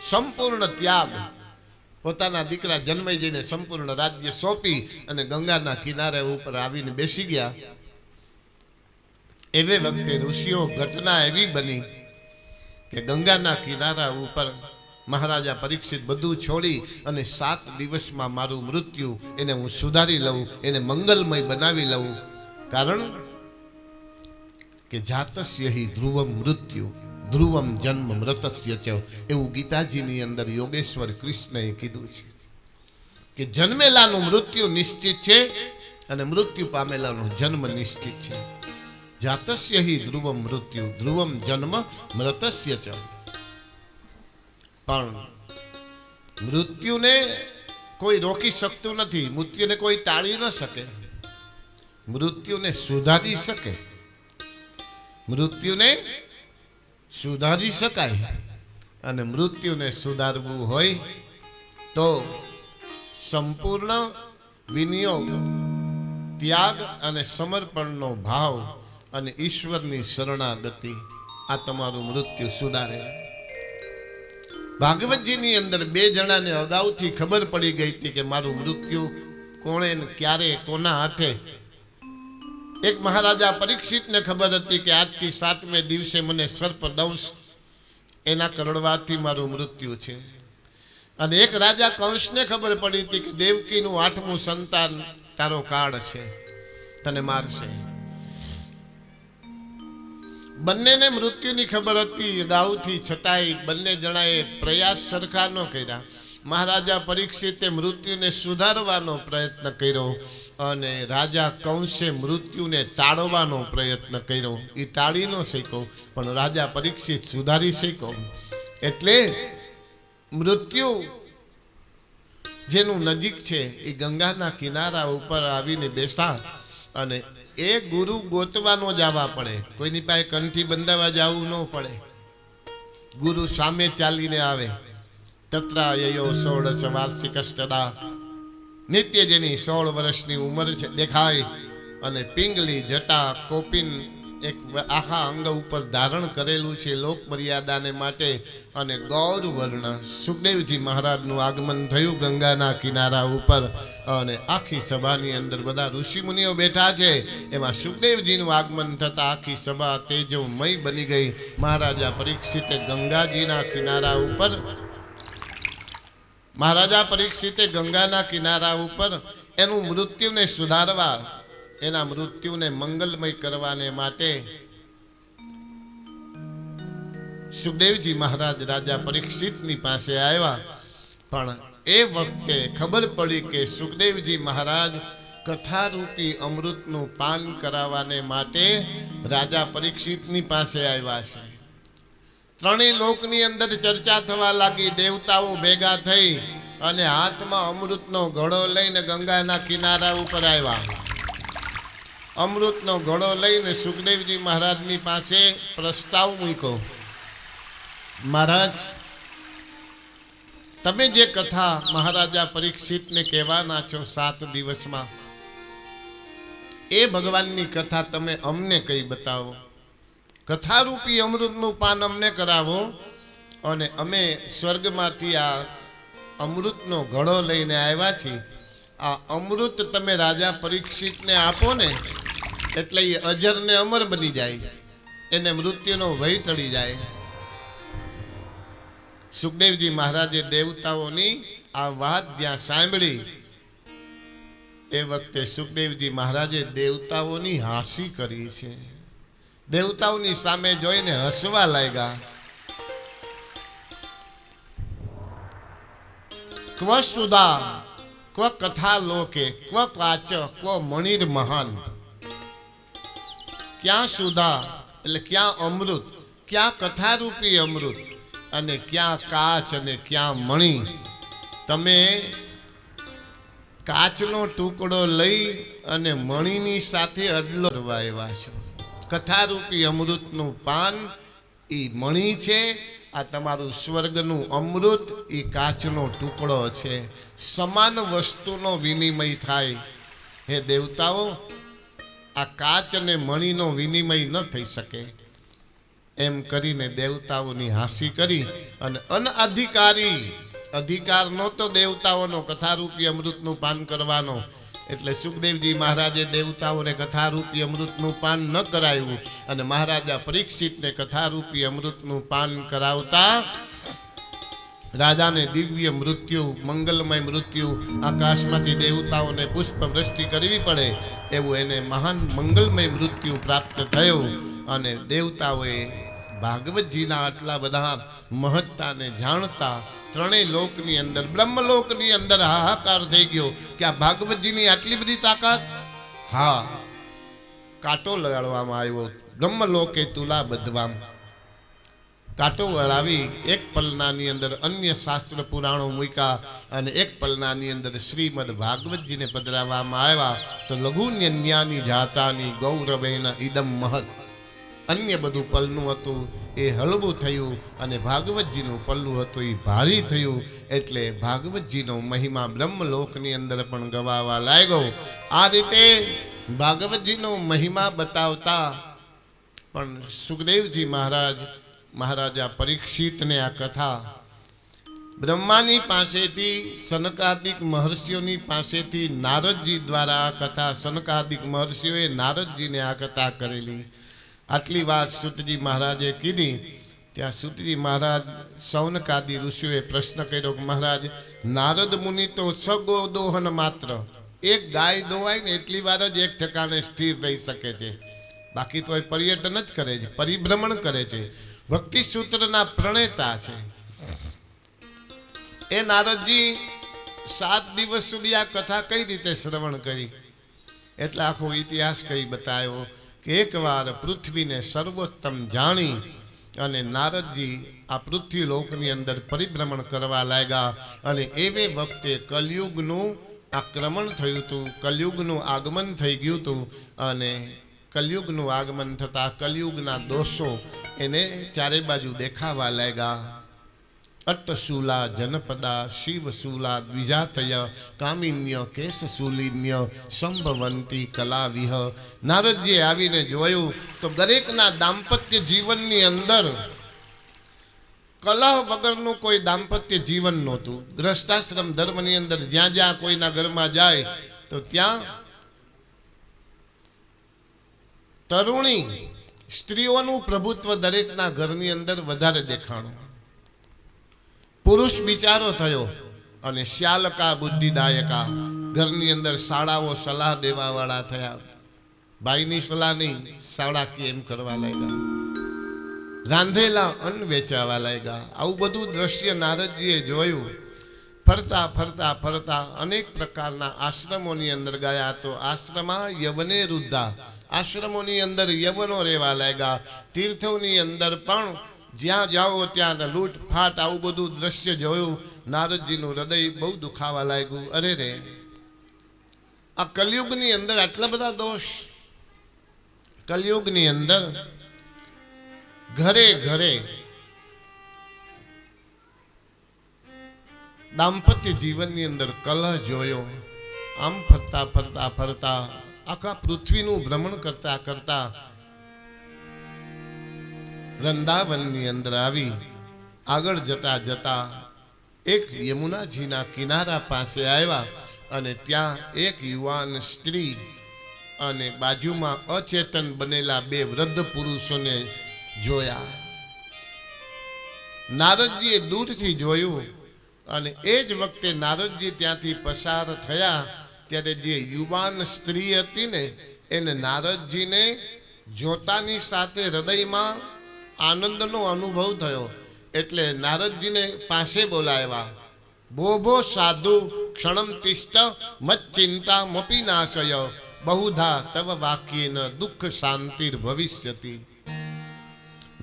સંપૂર્ણ ત્યાગ પોતાના દીકરા જન્મેજયને સંપૂર્ણ રાજ્ય સોંપી અને ગંગાના કિનારે ઉપર આવીને બેસી ગયા. એવે વખતે ઋષિઓ ઘટના એવી બની કે ગંગાના કિનારા ઉપર મહારાજા પરીક્ષિત બધું છોડી અને 7 દિવસમાં મારું મૃત્યુ એને હું સુધારી લઉં, એને મંગલમય બનાવી લઉં. કારણ કે જાતસ્ય હિ ધ્રુવમ મૃત્યુ ધ્રુવમ જન્મ મૃતસ્ય ચ, એવું ગીતાજીની અંદર યોગેશ્વર કૃષ્ણએ કીધું છે કે જન્મેલાનું મૃત્યુ નિશ્ચિત છે અને મૃત્યુ પામેલાનો જન્મ નિશ્ચિત છે. જાતસ્ય હિ ધ્રુવમ મૃત્યુ ધ્રુવમ જન્મ મૃતસ્ય ચ. પણ મૃત્યુને કોઈ રોકી શકતું નથી, મૃત્યુને કોઈ ટાળી ન શકે. મૃત્યુને સુધારી શકે, મૃત્યુને સુધારી શકાય. અને મૃત્યુને સુધારવું હોય તો સંપૂર્ણ વિનિયોગ, ત્યાગ અને સમર્પણનો ભાવ અને ઈશ્વરની શરણાગતિ, આ તમારું મૃત્યુ સુધારે. ભાગવતજીની અંદર 2 જણાને અગાઉથી ખબર પડી ગઈ હતી કે મારું મૃત્યુ કોણે ને ક્યારે કોના હાથે. એક મહારાજા પરીક્ષિતને ખબર હતી કે આજથી 7મે દિવસે મને સર્પદંશ એના કરડવાથી મારું મૃત્યુ છે. અને એક રાજા કંસને ખબર પડી હતી કે દેવકીનું 8મું સંતાન તારો કાળ છે, તને મારશે. બંનેને મૃત્યુની ખબર હતી અગાઉથી, છતાંય બંને જણાએ પ્રયાસ સરખા ન કર્યા. મહારાજા પરીક્ષિતે મૃત્યુને સુધારવાનો પ્રયત્ન કર્યો અને રાજા કંસે મૃત્યુને ટાળવાનો પ્રયત્ન કર્યો. એ ટાળી ન શક્યો, પણ રાજા પરીક્ષિત સુધારી શક્યો. એટલે મૃત્યુ જેનું નજીક છે એ ગંગાના કિનારા ઉપર આવીને બેસા અને એ ગુરુ ગોતવાનો જવા પડે, કોઈની પાસે કંઠી બંધાવા જવું ન પડે. ગુરુ સામે ચાલીને આવે. તત્રાયયો 16 વાર્ષિકસ્તદા, નિત્ય જેની 16 વર્ષની ઉંમર છે દેખાય અને પિંગલી જટા કોપિન એક આખા અંગ ઉપર ધારણ કરેલું છે લોક મર્યાદાને માટે અને ગૌર વર્ણ. સુખદેવજી મહારાજનું આગમન થયું ગંગાના કિનારા ઉપર અને આખી સભાની અંદર બધા ઋષિમુનિઓ બેઠા છે. એમાં સુખદેવજીનું આગમન થતાં આખી સભા તેજોમય બની ગઈ. મહારાજા પરીક્ષિતે ગંગાજીના કિનારા ઉપર ગંગાના કિનારા ઉપર એનું મૃત્યુને સુધારવા, એના મૃત્યુને મંગલમય કરવાને માટે સુખદેવજી મહારાજ રાજા પરીક્ષિતની પાસે આવ્યા. પણ એ વખતે ખબર પડી કે સુખદેવજી મહારાજ કથારૂપી અમૃતનું પાન કરાવવાને માટે રાજા પરીક્ષિતની પાસે આવ્યા છે. ત્રણેય લોકની અંદર ચર્ચા થવા લાગી. દેવતાઓ ભેગા થઈ અને હાથમાં અમૃતનો ઘડો લઈને ગંગાના કિનારા ઉપર આવ્યા. અમૃતનો ઘડો લઈને સુખદેવજી મહારાજની પાસે પ્રસ્તાવ મૂક્યો, મહારાજ તમે જે કથા મહારાજા પરીક્ષિતને કહેવાના છો 7 દિવસમાં, એ ભગવાનની કથા તમે અમને કઈ બતાવો. કથારૂપી અમૃતનું પાન અમને કરાવો અને અમે સ્વર્ગમાંથી આ અમૃતનો ઘડો લઈને આવ્યા છીએ. આ અમૃત તમે રાજા પરીક્ષિતને આપો ને એટલે એ અજર ને અમર બની જાય, એને મૃત્યુનો ભય ટળી જાય. સુખદેવજી મહારાજે દેવતાઓની આ વાત જ્યાં સાંભળી એ વખતે સુખદેવજી મહારાજે દેવતાઓની હાંસી કરી છે. દેવતાઓની સામે જોઈને હસવા લાગ્યા. ક્વ સુધા ક્વ કથા લોકે ક્વ કાચ ક્વ મણિર મહાન. ક્યાં સુધા એટલે ક્યાં અમૃત, ક્યાં કથારૂપી અમૃત અને ક્યાં કાચ અને ક્યાં મણિ. તમે કાચનો ટુકડો લઈ અને મણિની સાથે અદલો કરવા આવ્યા છો. કથારૂપી અમૃતનું પાન એ મણિ છે, આ તમારું સ્વર્ગનું અમૃત એ કાચનો ટુકડો છે. સમાન વસ્તુનો વિનિમય થાય. હે દેવતાઓ, આ કાચ અને મણિનો વિનિમય ન થઈ શકે. એમ કરીને દેવતાઓની હાંસી કરી અને અનઅધિકારી અધિકાર નહોતો દેવતાઓનો કથારૂપી અમૃતનું પાન કરવાનો, એટલે સુખદેવજી મહારાજે દેવતાઓને કથારૂપી અમૃતનું પાન ન કરાવ્યું અને મહારાજા પરીક્ષિતને કથારૂપી અમૃતનું પાન કરાવતા રાજાને દિવ્ય મૃત્યુ, મંગલમય મૃત્યુ, આકાશમાંથી દેવતાઓને પુષ્પ વૃષ્ટિ કરવી પડે એવું એને મહાન મંગલમય મૃત્યુ પ્રાપ્ત થયું. અને દેવતાઓએ ભાગવતજીના આટલા બધા મહત્તાને જાણતા ત્રણેય લોકની અંદર, બ્રહ્મલોકની અંદર હાહાકાર થઈ ગયો કે આ ભાગવતજીની આટલી બધી તાકાત. હા, કાંટો લગાડવામાં આવ્યો, બ્રહ્મલોકે તુલા બધવામ. કાંટો વળાવી એક પલનાની અંદર અન્ય શાસ્ત્ર પુરાણો મૂક્યા અને એક પલનાની અંદર શ્રીમદ ભાગવતજીને પધરાવવામાં આવ્યા. તો લઘુન્યન્યાની જાતાની ગૌરવેન ઇદમ મહત. અન્ય બધું પલનું હતું એ હળવું થયું અને ભાગવતજીનું પલ્લું હતું એ ભારી થયું. એટલે ભાગવતજીનો મહિમા બ્રહ્મલોકની અંદર પણ ગવાવા લાગ્યો. આ રીતે ભાગવતજીનો મહિમા બતાવતા પણ સુખદેવજી મહારાજા પરીક્ષિતને આ કથા બ્રહ્માની પાસેથી, સનકાદિક મહર્ષિઓની પાસેથી નારદજી દ્વારા આ કથા, સનકાદિક મહર્ષિઓએ નારદજીને આ કથા કરેલી. આટલી વાત સૂતજી મહારાજે કીધી. ત્યાં સૂતજી મહારાજ સૌનકાદી ઋષિઓએ પ્રશ્ન કર્યો કે મહારાજ, નારદ મુનિ તો સગો દોહન માત્ર, એક ગાય દોવાય ને એટલી વાર જ એક ઠેકાણે સ્થિર રહી શકે છે, બાકી તો એ પર્યટન જ કરે છે, પરિભ્રમણ કરે છે, ભક્તિ સૂત્રના પ્રણેતા છે. એ નારદજી 7 દિવસ સુધી આ કથા કઈ રીતે શ્રવણ કરી એટલે આખો ઇતિહાસ કઈ બતાવ્યો કે એકવાર પૃથ્વીને સર્વોત્તમ જાણી અને નારદજી આ પૃથ્વી લોકની અંદર પરિભ્રમણ કરવા લાગ્યા. અને એવે વખતે કલયુગનું આક્રમણ થયું હતું, કલયુગનું આગમન થઈ ગયું હતું. અને કલયુગનું આગમન થતાં કલયુગના દોષો એને ચારે બાજુ દેખાવા લાગ્યા. અટ્ટશૂલા જનપદા શિવશૂલા દ્વિજાતય કામિન્ય કેશશૂલિન્ય સંભવંતી કલાવિહ. નારદજીએ આવીને જોયું તો દરેકના દાંપત્ય જીવનની અંદર કલહ વગરનું કોઈ દાંપત્ય જીવન નહોતું. ગ્રસ્તાશ્રમ ધર્મની અંદર જ્યાં જ્યાં કોઈના ઘરમાં જાય તો ત્યાં તરુણી સ્ત્રીઓનું પ્રભુત્વ દરેકના ઘરની અંદર વધારે દેખાણું. પુરુષ બિચારો થયો અને શ્યાલકા બુદ્ધિદાયકા, ઘરની અંદર શાળાઓ સલાહ દેવાવાળા થયા. ભાઈની સલાહ નહીં, શાળા કેમ કરવા લાગ્યા, રાંધેલા અન્ન વેચાવા લાગ્યા. આવું બધું દ્રશ્ય નારદજીએ જોયું. ફરતા ફરતા ફરતા અનેક પ્રકારના આશ્રમોની અંદર ગયા તો આશ્રમા યવને રુદ્ધા, આશ્રમોની અંદર યવનો રહેવા લાગ્યા. તીર્થોની અંદર પણ જ્યાં જાઓ ત્યાં લૂંટફાટ, આવું બધું દ્રશ્ય જોયું. નારદજીનું હૃદય બહુ દુખાવા લાગ્યું. અરે રે, આ કલયુગની અંદર આટલા બધા દોષ. કલયુગની અંદર ઘરે ઘરે દાંપત્ય જીવનની અંદર કલહ જોયો. આમ ફરતા ફરતા ફરતા આખા પૃથ્વીનું ભ્રમણ કરતા કરતા વૃંદાવનની અંદર આવી આગળ જતા જતા એક યમુનાજીના કિનારા પાસે આવ્યા અને ત્યાં એક યુવાન સ્ત્રી અને બાજુમાં અચેતન બનેલા 2 વૃદ્ધ પુરુષોને જોયા. નારદજીએ દૂરથી જોયું અને એ જ વખતે નારદજી ત્યાંથી પસાર થયા ત્યારે જે યુવાન સ્ત્રી હતી ને એને નારદજીને જોતાની સાથે હૃદયમાં આનંદનો અનુભવ થયો. એટલે નારદજીને પાસે બોલાવ્યા. ભો સાધુ ક્ષણમ તિષ્ઠ મત ચિંતા મપી નાશય બહુધા તવ વાક્યેન દુઃખ શાંતિર ભવિષ્યતિ.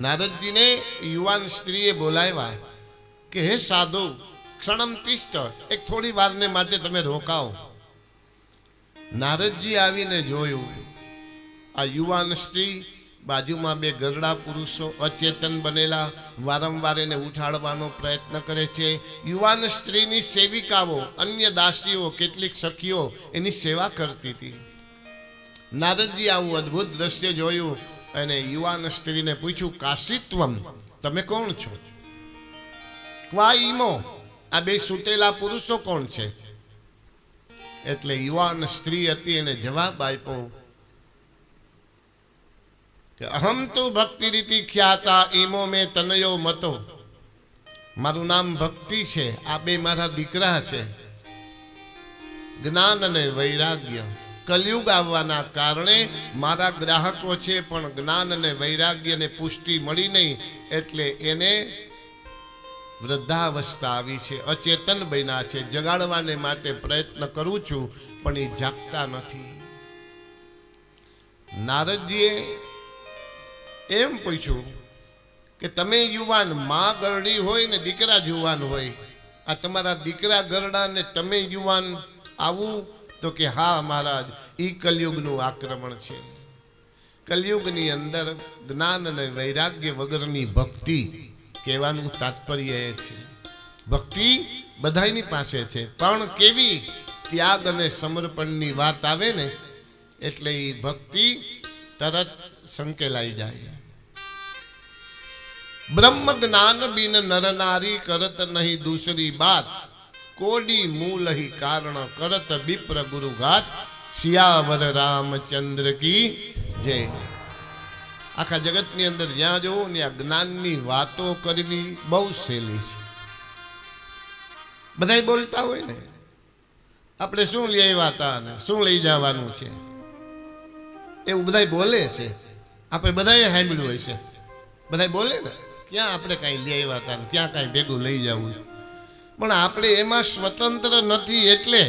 નારદજીને યુવાન સ્ત્રીએ બોલાવ્યા કે હે સાધુ, ક્ષણમ તિષ્ઠ, એક થોડી વારને માટે તમે રોકાઓ. નારદજી આવીને જોયું આ યુવાન સ્ત્રી, બાજુમાં 2 ગરડા પુરુષો અચેતન બનેલા, વારંવાર એને ઉઠાડવાનો પ્રયત્ન કરે છે. યુવાન સ્ત્રીની સેવિકાઓ, અન્ય દાસીઓ, કેટલીક સખીઓ એની સેવા કરતી હતી. નારદજી આવું અદ્ભુત દ્રશ્ય જોયું અને યુવાન સ્ત્રીને પૂછ્યું, કાશીત્વમ, તમે કોણ છો? ક્વા ઈમો, આ બે સૂતેલા પુરુષો કોણ છે? એટલે યુવાન સ્ત્રી હતી, એને જવાબ આપ્યો કે અહમ તો ભક્તિ રીતિ ખ્યાતા ઈમો મેં તનયો મતો. મારું નામ ભક્તિ છે, આ બે મારા દીકરા છે. જ્ઞાન અને વૈરાગ્ય, કલયુગ આવવાના કારણે મારા ગ્રાહકો છે, પણ જ્ઞાન અને વૈરાગ્યને પુષ્ટિ મળી નહીં, એટલે એને વૃદ્ધાવસ્થા આવી છે, અચેતન બન્યા છે. જગાડવાને માટે પ્રયત્ન કરું છું, પણ એ જાગતા નથી. નારદજીએ એમ પૂછ્યું કે તમે યુવાન, માં ગરડી હોય ને દીકરા જુવાન હોય, આ તમારા દીકરા ગરડા ને તમે યુવાન, આવું? તો કે હા મહારાજ, ઈ કલયુગનું આક્રમણ છે. કલયુગની અંદર જ્ઞાન અને વૈરાગ્ય વગરની ભક્તિ, કહેવાનું તાત્પર્ય એ છે ભક્તિ બધાની પાસે છે, પણ કેવી? ત્યાગ અને સમર્પણની વાત આવે ને એટલે એ ભક્તિ તરત સંકેલાઈ જાય. બ્રહ્મ જ્ઞાન બિન નર નારી કરત નહીં દૂસરી બાત, કોડી મૂલ ही कारण करत विप्र गुरु घात. सियावर रामचंद्र की जय. આખા જગતની અંદર જ્યાં જોવું ને આ જ્ઞાનની વાતો કરવી બહુ સહેલી છે. બધા બોલતા હોય ને, આપણે શું લઈ આવ્યા હતા ને શું લઈ જવાનું છે, એવું બધા બોલે છે. આપણે બધાએ સાંભળ્યું હોય છે, બધા બોલે ને, ક્યાં આપણે કાંઈ લઈ આવ્યા હતા ને ક્યાં કાંઈ ભેગું લઈ જવું. પણ આપણે એમાં સ્વતંત્ર નથી, એટલે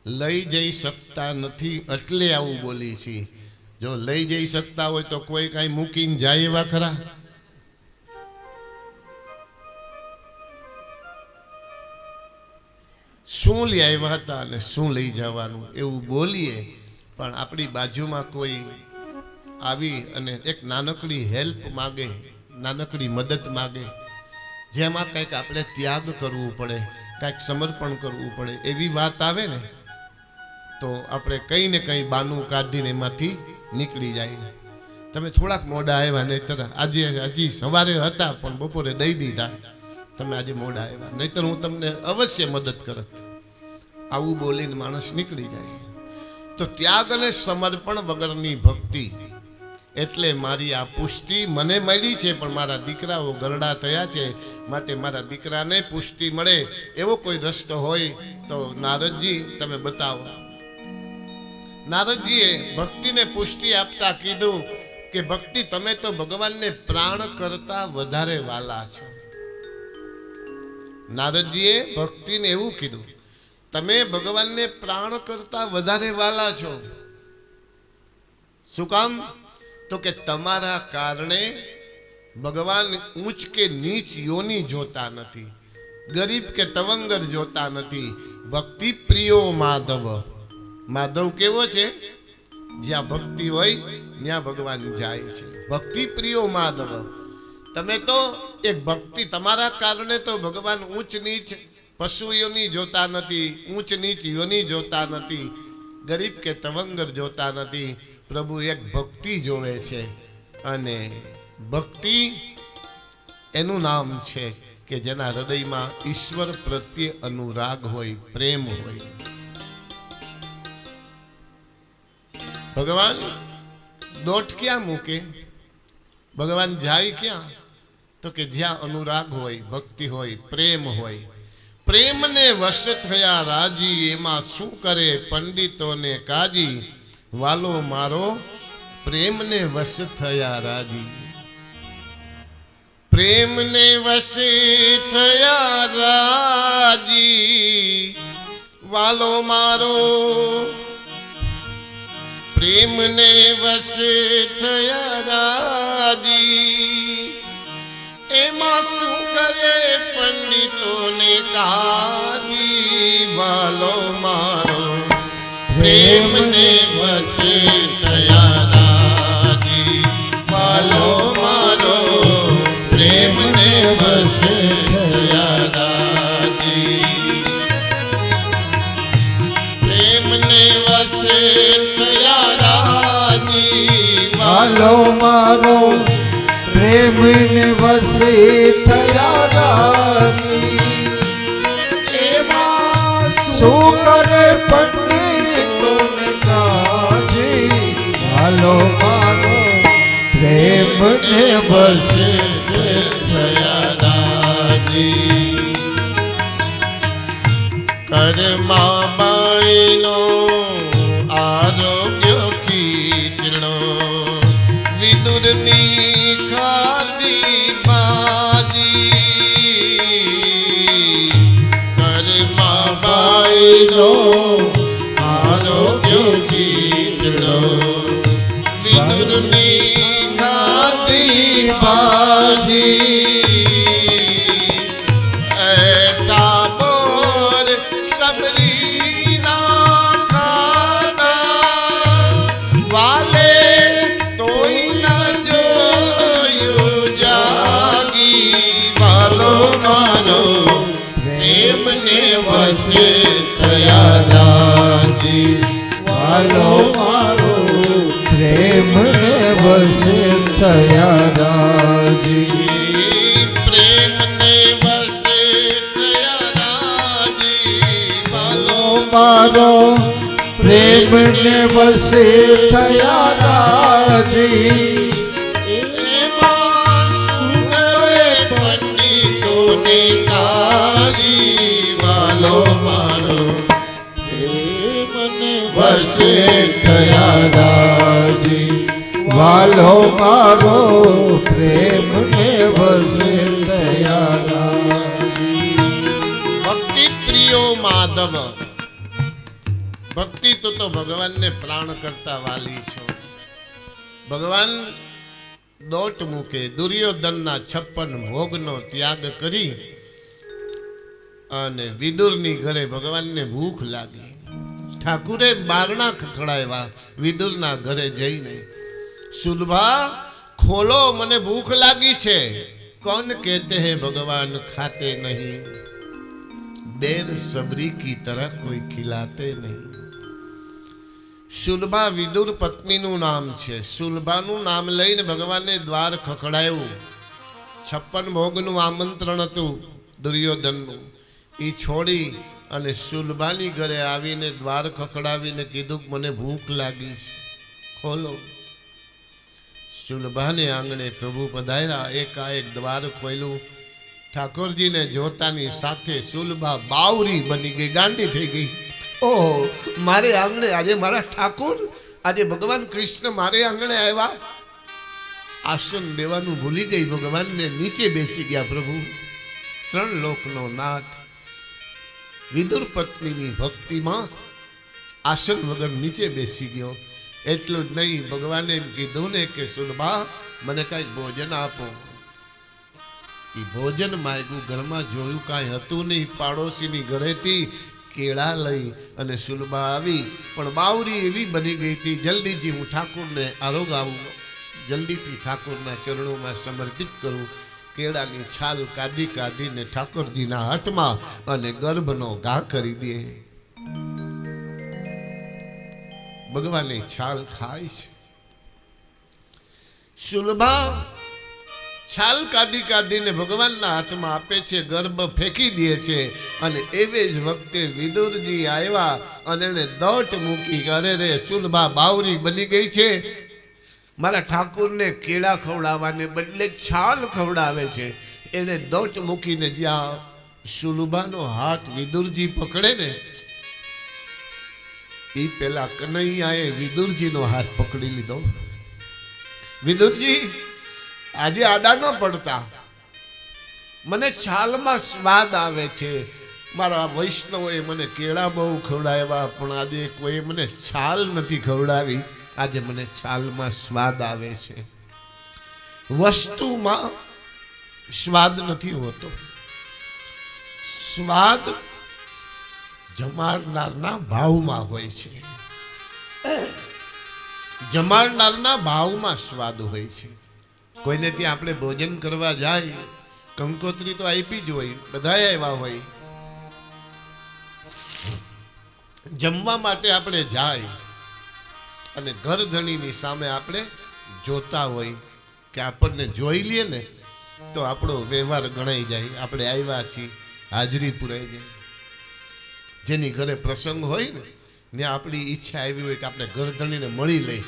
લઈ જઈ શકતા નથી, એટલે આવું બોલી છીએ. જો લઈ જઈ શકતા હોય તો કોઈ કાંઈ મૂકીને જાય એવા ખરા? શું લઈ આવ્યા હતા અને શું લઈ જવાનું એવું બોલીએ, પણ આપણી બાજુમાં કોઈ આવી અને એક નાનકડી હેલ્પ માગે, નાનકડી મદદ માગે, જેમાં કંઈક આપણે ત્યાગ કરવું પડે, કંઈક સમર્પણ કરવું પડે, એવી વાત આવે ને તો આપણે કંઈ ને કંઈ બાનું કાઢીને એમાંથી નીકળી જાય. તમે થોડાક મોડા આવ્યા, નહીતર આજે હજી સવારે હતા પણ બપોરે દઈ દીધા, તમે આજે મોડા આવ્યા, નહીતર હું તમને અવશ્ય મદદ કરત. આવું બોલીને માણસ નીકળી જાય. તો ત્યાગ અને સમર્પણ વગરની ભક્તિ, એટલે મારી આ પુષ્ટિ મને મળી છે, પણ મારા દીકરાઓ ગરડા થયા છે, માટે મારા દીકરાને પુષ્ટિ મળે એવો કોઈ રસ્તો હોય તો નારદજી તમે બતાવો. નારદજીએ ભક્તિને પુષ્ટિ આપતા કીધું કે ભક્તિ, તમે તો ભગવાનને પ્રાણ કરતા વધારે વાલા છો. નારદજીએ ભક્તિને એવું કીધું, તમે ભગવાનને પ્રાણ કરતા વધારે વાલા છો. શું કામ? તો કે તમારા કારણે ભગવાન ઊંચ કે નીચ યોની જોતા નથી, ગરીબ કે તવંગર જોતા નથી. ભક્તિ પ્રિયો માધવ. માધવ કેવો છે? જ્યાં ભક્તિ હોય ત્યાં ભગવાન જાય છે. ભક્તિ પ્રિયો માધવ. તમે તો એક ભક્તિ, તમારા કારણે તો ભગવાન ઊંચ નીચ પશુ યોની જોતા નથી, ઊંચ નીચ યોની જોતા નથી, ગરીબ કે તવંગર જોતા નથી. પ્રભુ એક ભક્તિ જોવે છે, અને ભક્તિ એનું નામ છે કે જેના હૃદયમાં ઈશ્વર પ્રત્યે અનુરાગ હોય, પ્રેમ હોય. ભગવાન દોટ ક્યાં મૂકે? ભગવાન જાય ક્યાં? તો કે જ્યાં અનુરાગ હોય, ભક્તિ હોય, પ્રેમ હોય. પ્રેમને વશ થયા રાજી, એમાં શું કરે પંડિતોને કાજી. વાલો મારો પ્રેમને વશ થયા રાજી. પ્રેમને વશ થયા રાજી, વાલો મારો પ્રેમને વશ થયા રાજી. એમાં શું કરે પંડિતોને કાજી. વાલો મારો પ્રેમને વશ થયા રાજી, વાલો મારો પ્રેમને વશ થયા રાજી. પ્રેમને વશ થયા રાજી, વાલો મારો પ્રેમને વશ થયા રાજી. શું કરે પંડિતોને કાજી વાલો મારો પ્રેમ ને વસે થયા રાજી કર્મા બાઈનો આરોગ્ય કીર્ણો વિદુરની ખાધી ભાજી કર્મા બાઈનો આરોગ્ય કીર્ણો વિદુરની ખાધી ભાજી વસે થયા રાજી વાલો મારો પ્રેમ ને વસે થયા રાજી પ્રેમ ને વસે થયા રાજી વાલો મારો પ્રેમ ને વસે થયા રાજી એમાં સુગવે પંડિતોને કાજી વાલો મારો પ્રેમ ને વસે થયા રાજી વાલો મારો પ્રેમ ને વસે થયા રાજી ભક્તિ પ્રિયો માધવ ભક્તિ તો ભગવાનને પ્રાણ કરતા વાલી છો ભગવાન દોટ મૂકે દુર્યોધનના 56 ભોગનો ત્યાગ કરી અને વિદુરની ઘરે ભગવાનને ભૂખ લાગી ઠાકુરે બારણા ખખડાવ્યા વિદુરના ઘરે જઈને સુલભા ખોલો મને ભૂખ લાગી છે कौन कहते हैं भगवान खाते नहीं देर सबरी की तरह कोई खिलाते नहीं સુલભા વિદુર પત્નીનું નામ છે સુલભાનું નામ લઈને ભગવાને દ્વાર ખખડાયું 56 ભોગનું આમંત્રણ હતું દુર્યોધનનું એ છોડી અને સુલભાની ઘરે આવીને દ્વાર ખખડાવીને કીધું કે મને ભૂખ લાગી છે ખોલો સુલભાને આંગણે પ્રભુ પધાર્યા એકાએક દ્વાર ખોલ્યું ઠાકોરજીને જોતાની સાથે સુલભા બાવરી બની ગઈ ગાંડી થઈ ગઈ ઓહો મારે આંગણે આજે મારા ઠાકોર આજે ભગવાન કૃષ્ણ મારે આંગણે આવ્યા આસન દેવાનું ભૂલી ગઈ ભગવાનને નીચે બેસી ગયા પ્રભુ 3 લોકનો નાથ વિદુર પત્નીની ભક્તિમાં આસન વગર નીચે બેસી ગયો એટલું જ નહીં ભગવાને એમ કીધું ને કે સુલભા મને કાંઈક ભોજન આપો એ ભોજન માંગ્યું ઘરમાં જોયું કાંઈ હતું નહીં પાડોશીની ઘરેથી કેળા લઈ અને સુલભા આવી પણ બાવરી એવી બની ગઈ હતી જલ્દીથી હું ઠાકોરને આરોગાવું જલ્દીથી ઠાકોરના ચરણોમાં સમર્પિત કરું કેળાની છાલ કાઢીને ઠાકોરજીના હાથમાં અને ગર્ભનો ઘા કરી દે ભગવાનની છાલ ખાય છે સુલભા છાલ કાઢીને ભગવાનના હાથમાં આપે છે ગર્ભ ફેંકી દે છે અને એવે જ વખતે વિદુરજી આવ્યા અને એને દોટ મૂકી અરે રે સુલભા બાવરી બની ગઈ છે મારા ઠાકુરને કેળા ખવડાવવાને બદલે છાલ ખવડાવે છે એને દોટ મૂકીને જ્યાં સુલભાનો હાથ વિદુરજી પકડે ને એ પેલા કનૈયાએ વિદુરજીનો હાથ પકડી લીધો વિદુરજી આજે આડા ન પડતા મને છાલમાં સ્વાદ આવે છે મારા વૈષ્ણવોએ મને કેળા બહુ ખવડાવ્યા પણ આજે કોઈ મને છાલ નથી ખવડાવી આજે મને છાલમાં સ્વાદ આવે છે વસ્તુમાં સ્વાદ નથી હોતો સ્વાદ જમાડનારના ભાવમાં હોય છે જમાડનારના ભાવમાં સ્વાદ હોય છે કોઈને ત્યાં આપણે ભોજન કરવા જાય કંકોત્રી તો આપી જ હોય બધા આવ્યા હોય જમવા માટે આપણે જાય અને ઘરધણીની સામે આપણે જોતા હોય કે આપણને જોઈ લઈએ ને તો આપણો વ્યવહાર ગણાઈ જાય આપણે આવ્યા છીએ હાજરી પુરાઈ જાય જેની ઘરે પ્રસંગ હોય ને ત્યાં આપણી ઈચ્છા આવી હોય કે આપણે ગરદણીને મળી લઈ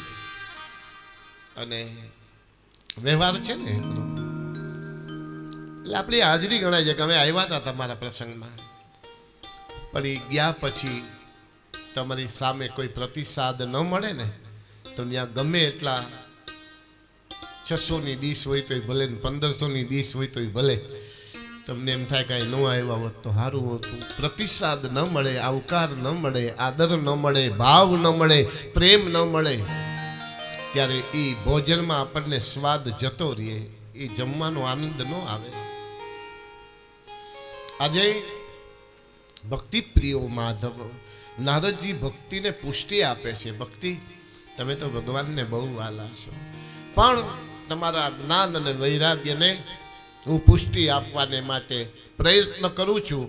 અને વ્યવહાર છે ને એટલે આપણી હાજરી ગણાય છે કે અમે આવ્યા હતા તમારા પ્રસંગમાં, પણ એ ગયા પછી તમારી સામે કોઈ પ્રતિસાદ ન મળે ને તો ત્યાં ગમે એટલા 600ની ડીશ હોય તોય ભલે ને 1500ની ડીશ હોય તોય ભલે, તમને એમ થાય કાંઈ ન આવ્યા હોત તો સારું હતું. પ્રતિસાદ ન મળે, આવકાર ન મળે, આદર ન મળે, ભાવ ન મળે, પ્રેમ ન મળે, ત્યારે એ ભોજનમાં આપણને સ્વાદ જતો રહે, એ જમવાનો આનંદ ન આવે. આજે ભક્તિ પ્રિયો માધવ નારદજી ભક્તિને પુષ્ટિ આપે છે. ભક્તિ તમે તો ભગવાનને બહુ વાલા છો, પણ તમારા જ્ઞાન અને વૈરાગ્યને હું પુષ્ટિ આપવાને માટે પ્રયત્ન કરું છું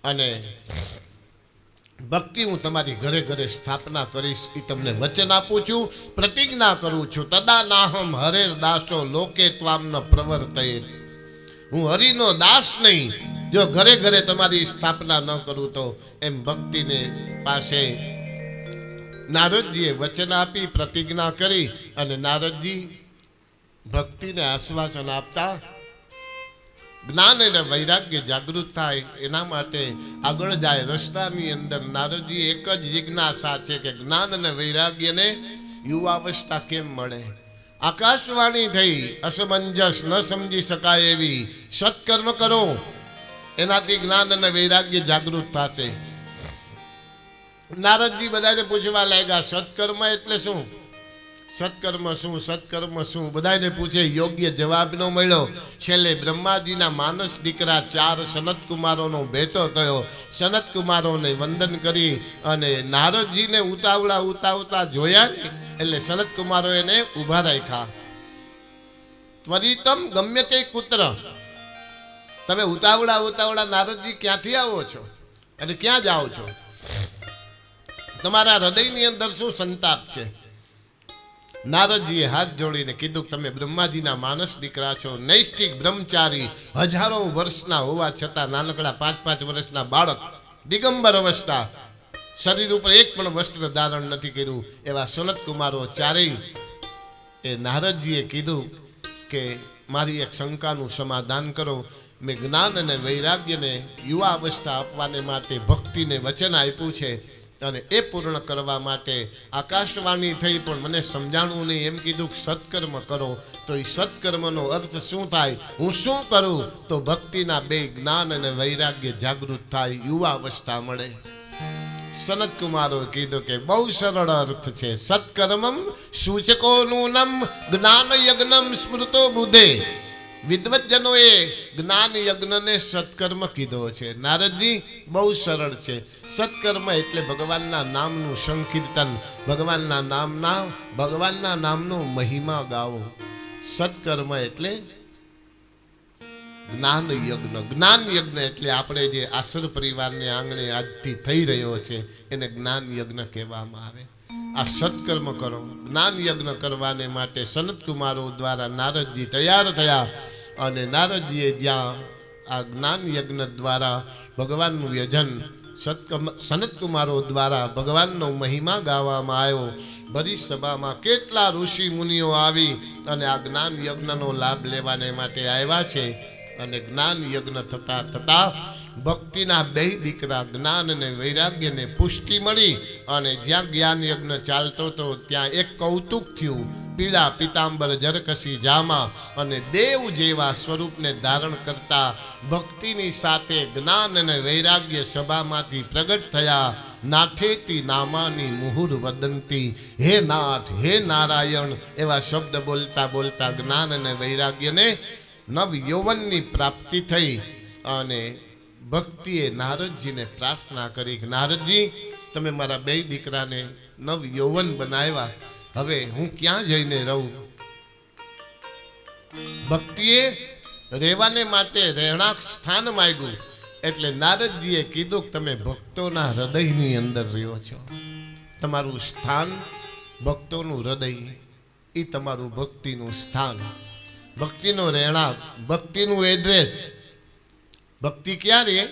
અને ભક્તિ હું તમારી ઘરે ઘરે સ્થાપના કરીશ એ તમને વચન આપું છું, પ્રતિજ્ઞા કરું છું. તદા નાહમ હરેર દાસો લોકે ત્વામ ન પ્રવર્તયે. હું હરિનો દાસ નહીં જો ઘરે ઘરે તમારી સ્થાપના ન કરું તો, એમ ભક્તિને પાસે નારદજીએ વચન આપી, પ્રતિજ્ઞા કરી અને નારદજી ભક્તિને આશ્વાસન આપતા જ્ઞાન અને વૈરાગ્ય જાગૃત થાય એના માટે આગળ જાય. રસ્તાની અંદર નારદજી એક જ જિજ્ઞાસા છે કે જ્ઞાન અને વૈરાગ્યને યુવાવસ્થા કેમ મળે. આકાશવાણી થઈ, અસમંજસ ન સમજી શકાય એવી, સત્કર્મ કરો એનાથી જ્ઞાન અને વૈરાગ્ય જાગૃત થશે. નારદજી બધાને પૂછવા લાગ્યા સત્કર્મ એટલે શું, સત્કર્મ શું, સત્કર્મ શું, બધાને પૂછે, યોગ્ય જવાબ ન મળ્યો. છેલ્લે બ્રહ્માજીના માનસ દીકરા 4 સનત કુમારોનો ભેટો થયો. સનત કુમારોને વંદન કરી અને નારદજીને ઉતાવળા જોયા ને એટલે સનત કુમારો એને ઊભા રાખ્યા. ત્વરિતમ ગમ્ય તે કુત્ર, તમે ઉતાવળા નારદજી ક્યાંથી આવો છો અને ક્યાં જાઓ છો? તમારા હૃદયની અંદર શું સંતાપ છે? નારદજીએ હાથ જોડીને કીધું કે તમે બ્રહ્માજીના માનસ દીકરા છો, નૈષ્ઠિક બ્રહ્મચારી, હજારો વર્ષના હોવા છતાં નાનકડા 5-5 વર્ષના બાળક, દિગંબર અવસ્થા, શરીર ઉપર એક પણ વસ્ત્ર ધારણ નથી કર્યું એવા સનત કુમારો ચારેય એ નારદજીએ કીધું કે મારી એક શંકાનું સમાધાન કરો. મેં જ્ઞાન અને વૈરાગ્યને યુવા અવસ્થા આપવાને માટે ભક્તિને વચન આપ્યું છે અને એ પૂર્ણ કરવા માટે આકાશવાણી થઈ પણ મને સમજાણું નહીં. એમ કીધું સત્કર્મ કરો. તો એ સત્કર્મનો અર્થ શું થાય, હું શું કરું તો ભક્તિના 2 જ્ઞાન અને વૈરાગ્ય જાગૃત થાય, યુવા અવસ્થા મળે. સનત કુમારો કીધું કે બહુ સરળ અર્થ છે. સત્કર્મમ સૂચકો નૂનમ જ્ઞાન યજ્ઞમ સ્મૃતો બુધે. વિદ્વજનોએ જ્ઞાન યજ્ઞને સત્કર્મ કીધો છે. નારદજી બહુ સરળ છે. સત્કર્મ એટલે ભગવાનના નામનું સંકીર્તન, ભગવાનના નામનો મહિમા ગાવો. સત્કર્મ એટલે જ્ઞાન યજ્ઞ. જ્ઞાન યજ્ઞ એટલે આપણે જે આસર પરિવારને આંગણે આજથી થઈ રહ્યો છે એને જ્ઞાન યજ્ઞ કહેવામાં આવે. આ સત્કર્મ કરો. જ્ઞાન યજ્ઞ કરવાને માટે સનત કુમારો દ્વારા નારદજી તૈયાર થયા અને નારદજીએ જ્યાં આ જ્ઞાન યજ્ઞ દ્વારા ભગવાનનું યજન સનત કુમારો દ્વારા ભગવાનનો મહિમા ગાવામાં આવ્યો. બધી સભામાં કેટલા ઋષિ મુનિઓ આવી અને આ જ્ઞાન યજ્ઞનો લાભ લેવાને માટે આવ્યા છે. અને જ્ઞાન યજ્ઞ થતા ભક્તિના 2 દીકરા જ્ઞાન અને વૈરાગ્યને પુષ્ટિ મળી અને જ્યાં જ્ઞાન યજ્ઞ ચાલતો હતો ત્યાં એક કૌતુક થયું. પીળા પિતાંબર જરકસી જામા અને દેવ જેવા સ્વરૂપને ધારણ કરતા ભક્તિની સાથે જ્ઞાન અને વૈરાગ્ય સભામાંથી પ્રગટ થયા. નાથેતી નામાની મુહુર વદંતી, હે નાથ, હે નારાયણ એવા શબ્દ બોલતા જ્ઞાન અને વૈરાગ્યને નવ યૌવનની પ્રાપ્તિ થઈ. અને ભક્તિએ નારદજીને પ્રાર્થના કરી કે નારદજી તમે મારા 2 દીકરાને નવ યૌવન બનાવ્યા, હવે હું ક્યાં જઈને રહું? ભક્તિએ રહેવાને માટે રહેણાંક સ્થાન માંગ્યું. એટલે નારદજીએ કીધું કે તમે ભક્તોના હૃદયની અંદર રહ્યો છો. તમારું સ્થાન ભક્તોનું હૃદય, એ તમારું ભક્તિનું સ્થાન, ભક્તિનો રહેણાંક, ભક્તિનું એડ્રેસ. ભક્તિ ક્યાં રહે?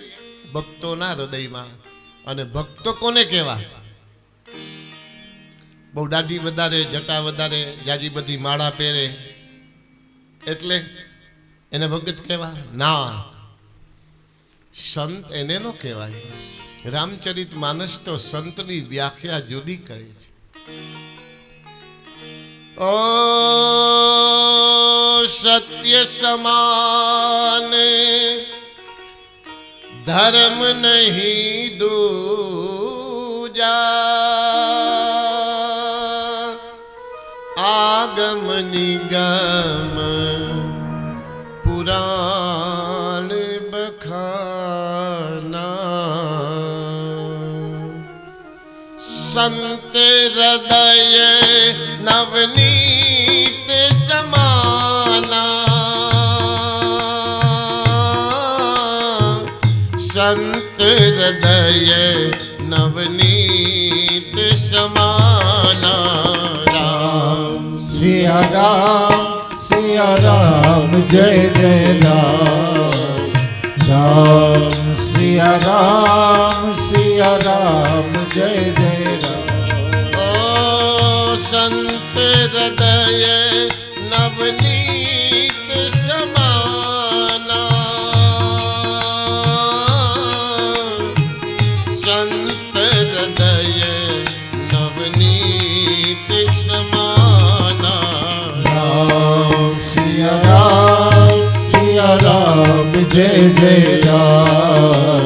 ભક્તોના હૃદયમાં. અને ભક્તો કોને કહેવા? બહુ દાઢી વધારે, જટા વધારે, જાજી બધી માળા પહેરે એટલે એને ભગત કહેવા? ના, સંત એને નો કહેવાય. રામચરિત માનસ તો સંતની વ્યાખ્યા જુદી કરે છે. ઓ સત્ય સમાન ધર્મ નહીં દૂજા, આગમ નિગમ પુરાણ બખાના, સંત હૃદય નવનીત સમાના, સંત હૃદય નવનીત સમાના. રામ સિયા રામ જય જય રામ, રામ સિયા રામ જય જય રામ. ઓ સંત હૃદય નવનીત સમાના, સંત હૃદય નવનીત સમાના. રામ સિયા રામ જય જય રામ,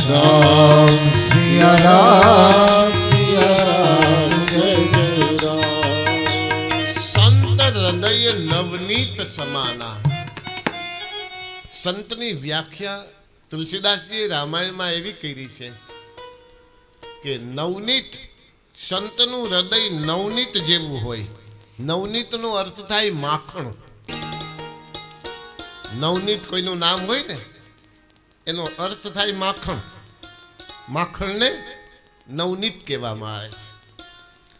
રામ સિયા રામ જય જય રામ. સંત હૃદય નવનીત સમાના. સંતની વ્યાખ્યા તુલસીદાસજીએ રામાયણમાં એવી કરી છે કે નવનીત, સંતનું હૃદય નવનીત જેવું હોય. નવનીતનો અર્થ થાય માખણ. નવનીત કોઈનું નામ હોય ને એનો અર્થ થાય માખણ. માખણને નવનીત કહેવામાં આવે છે.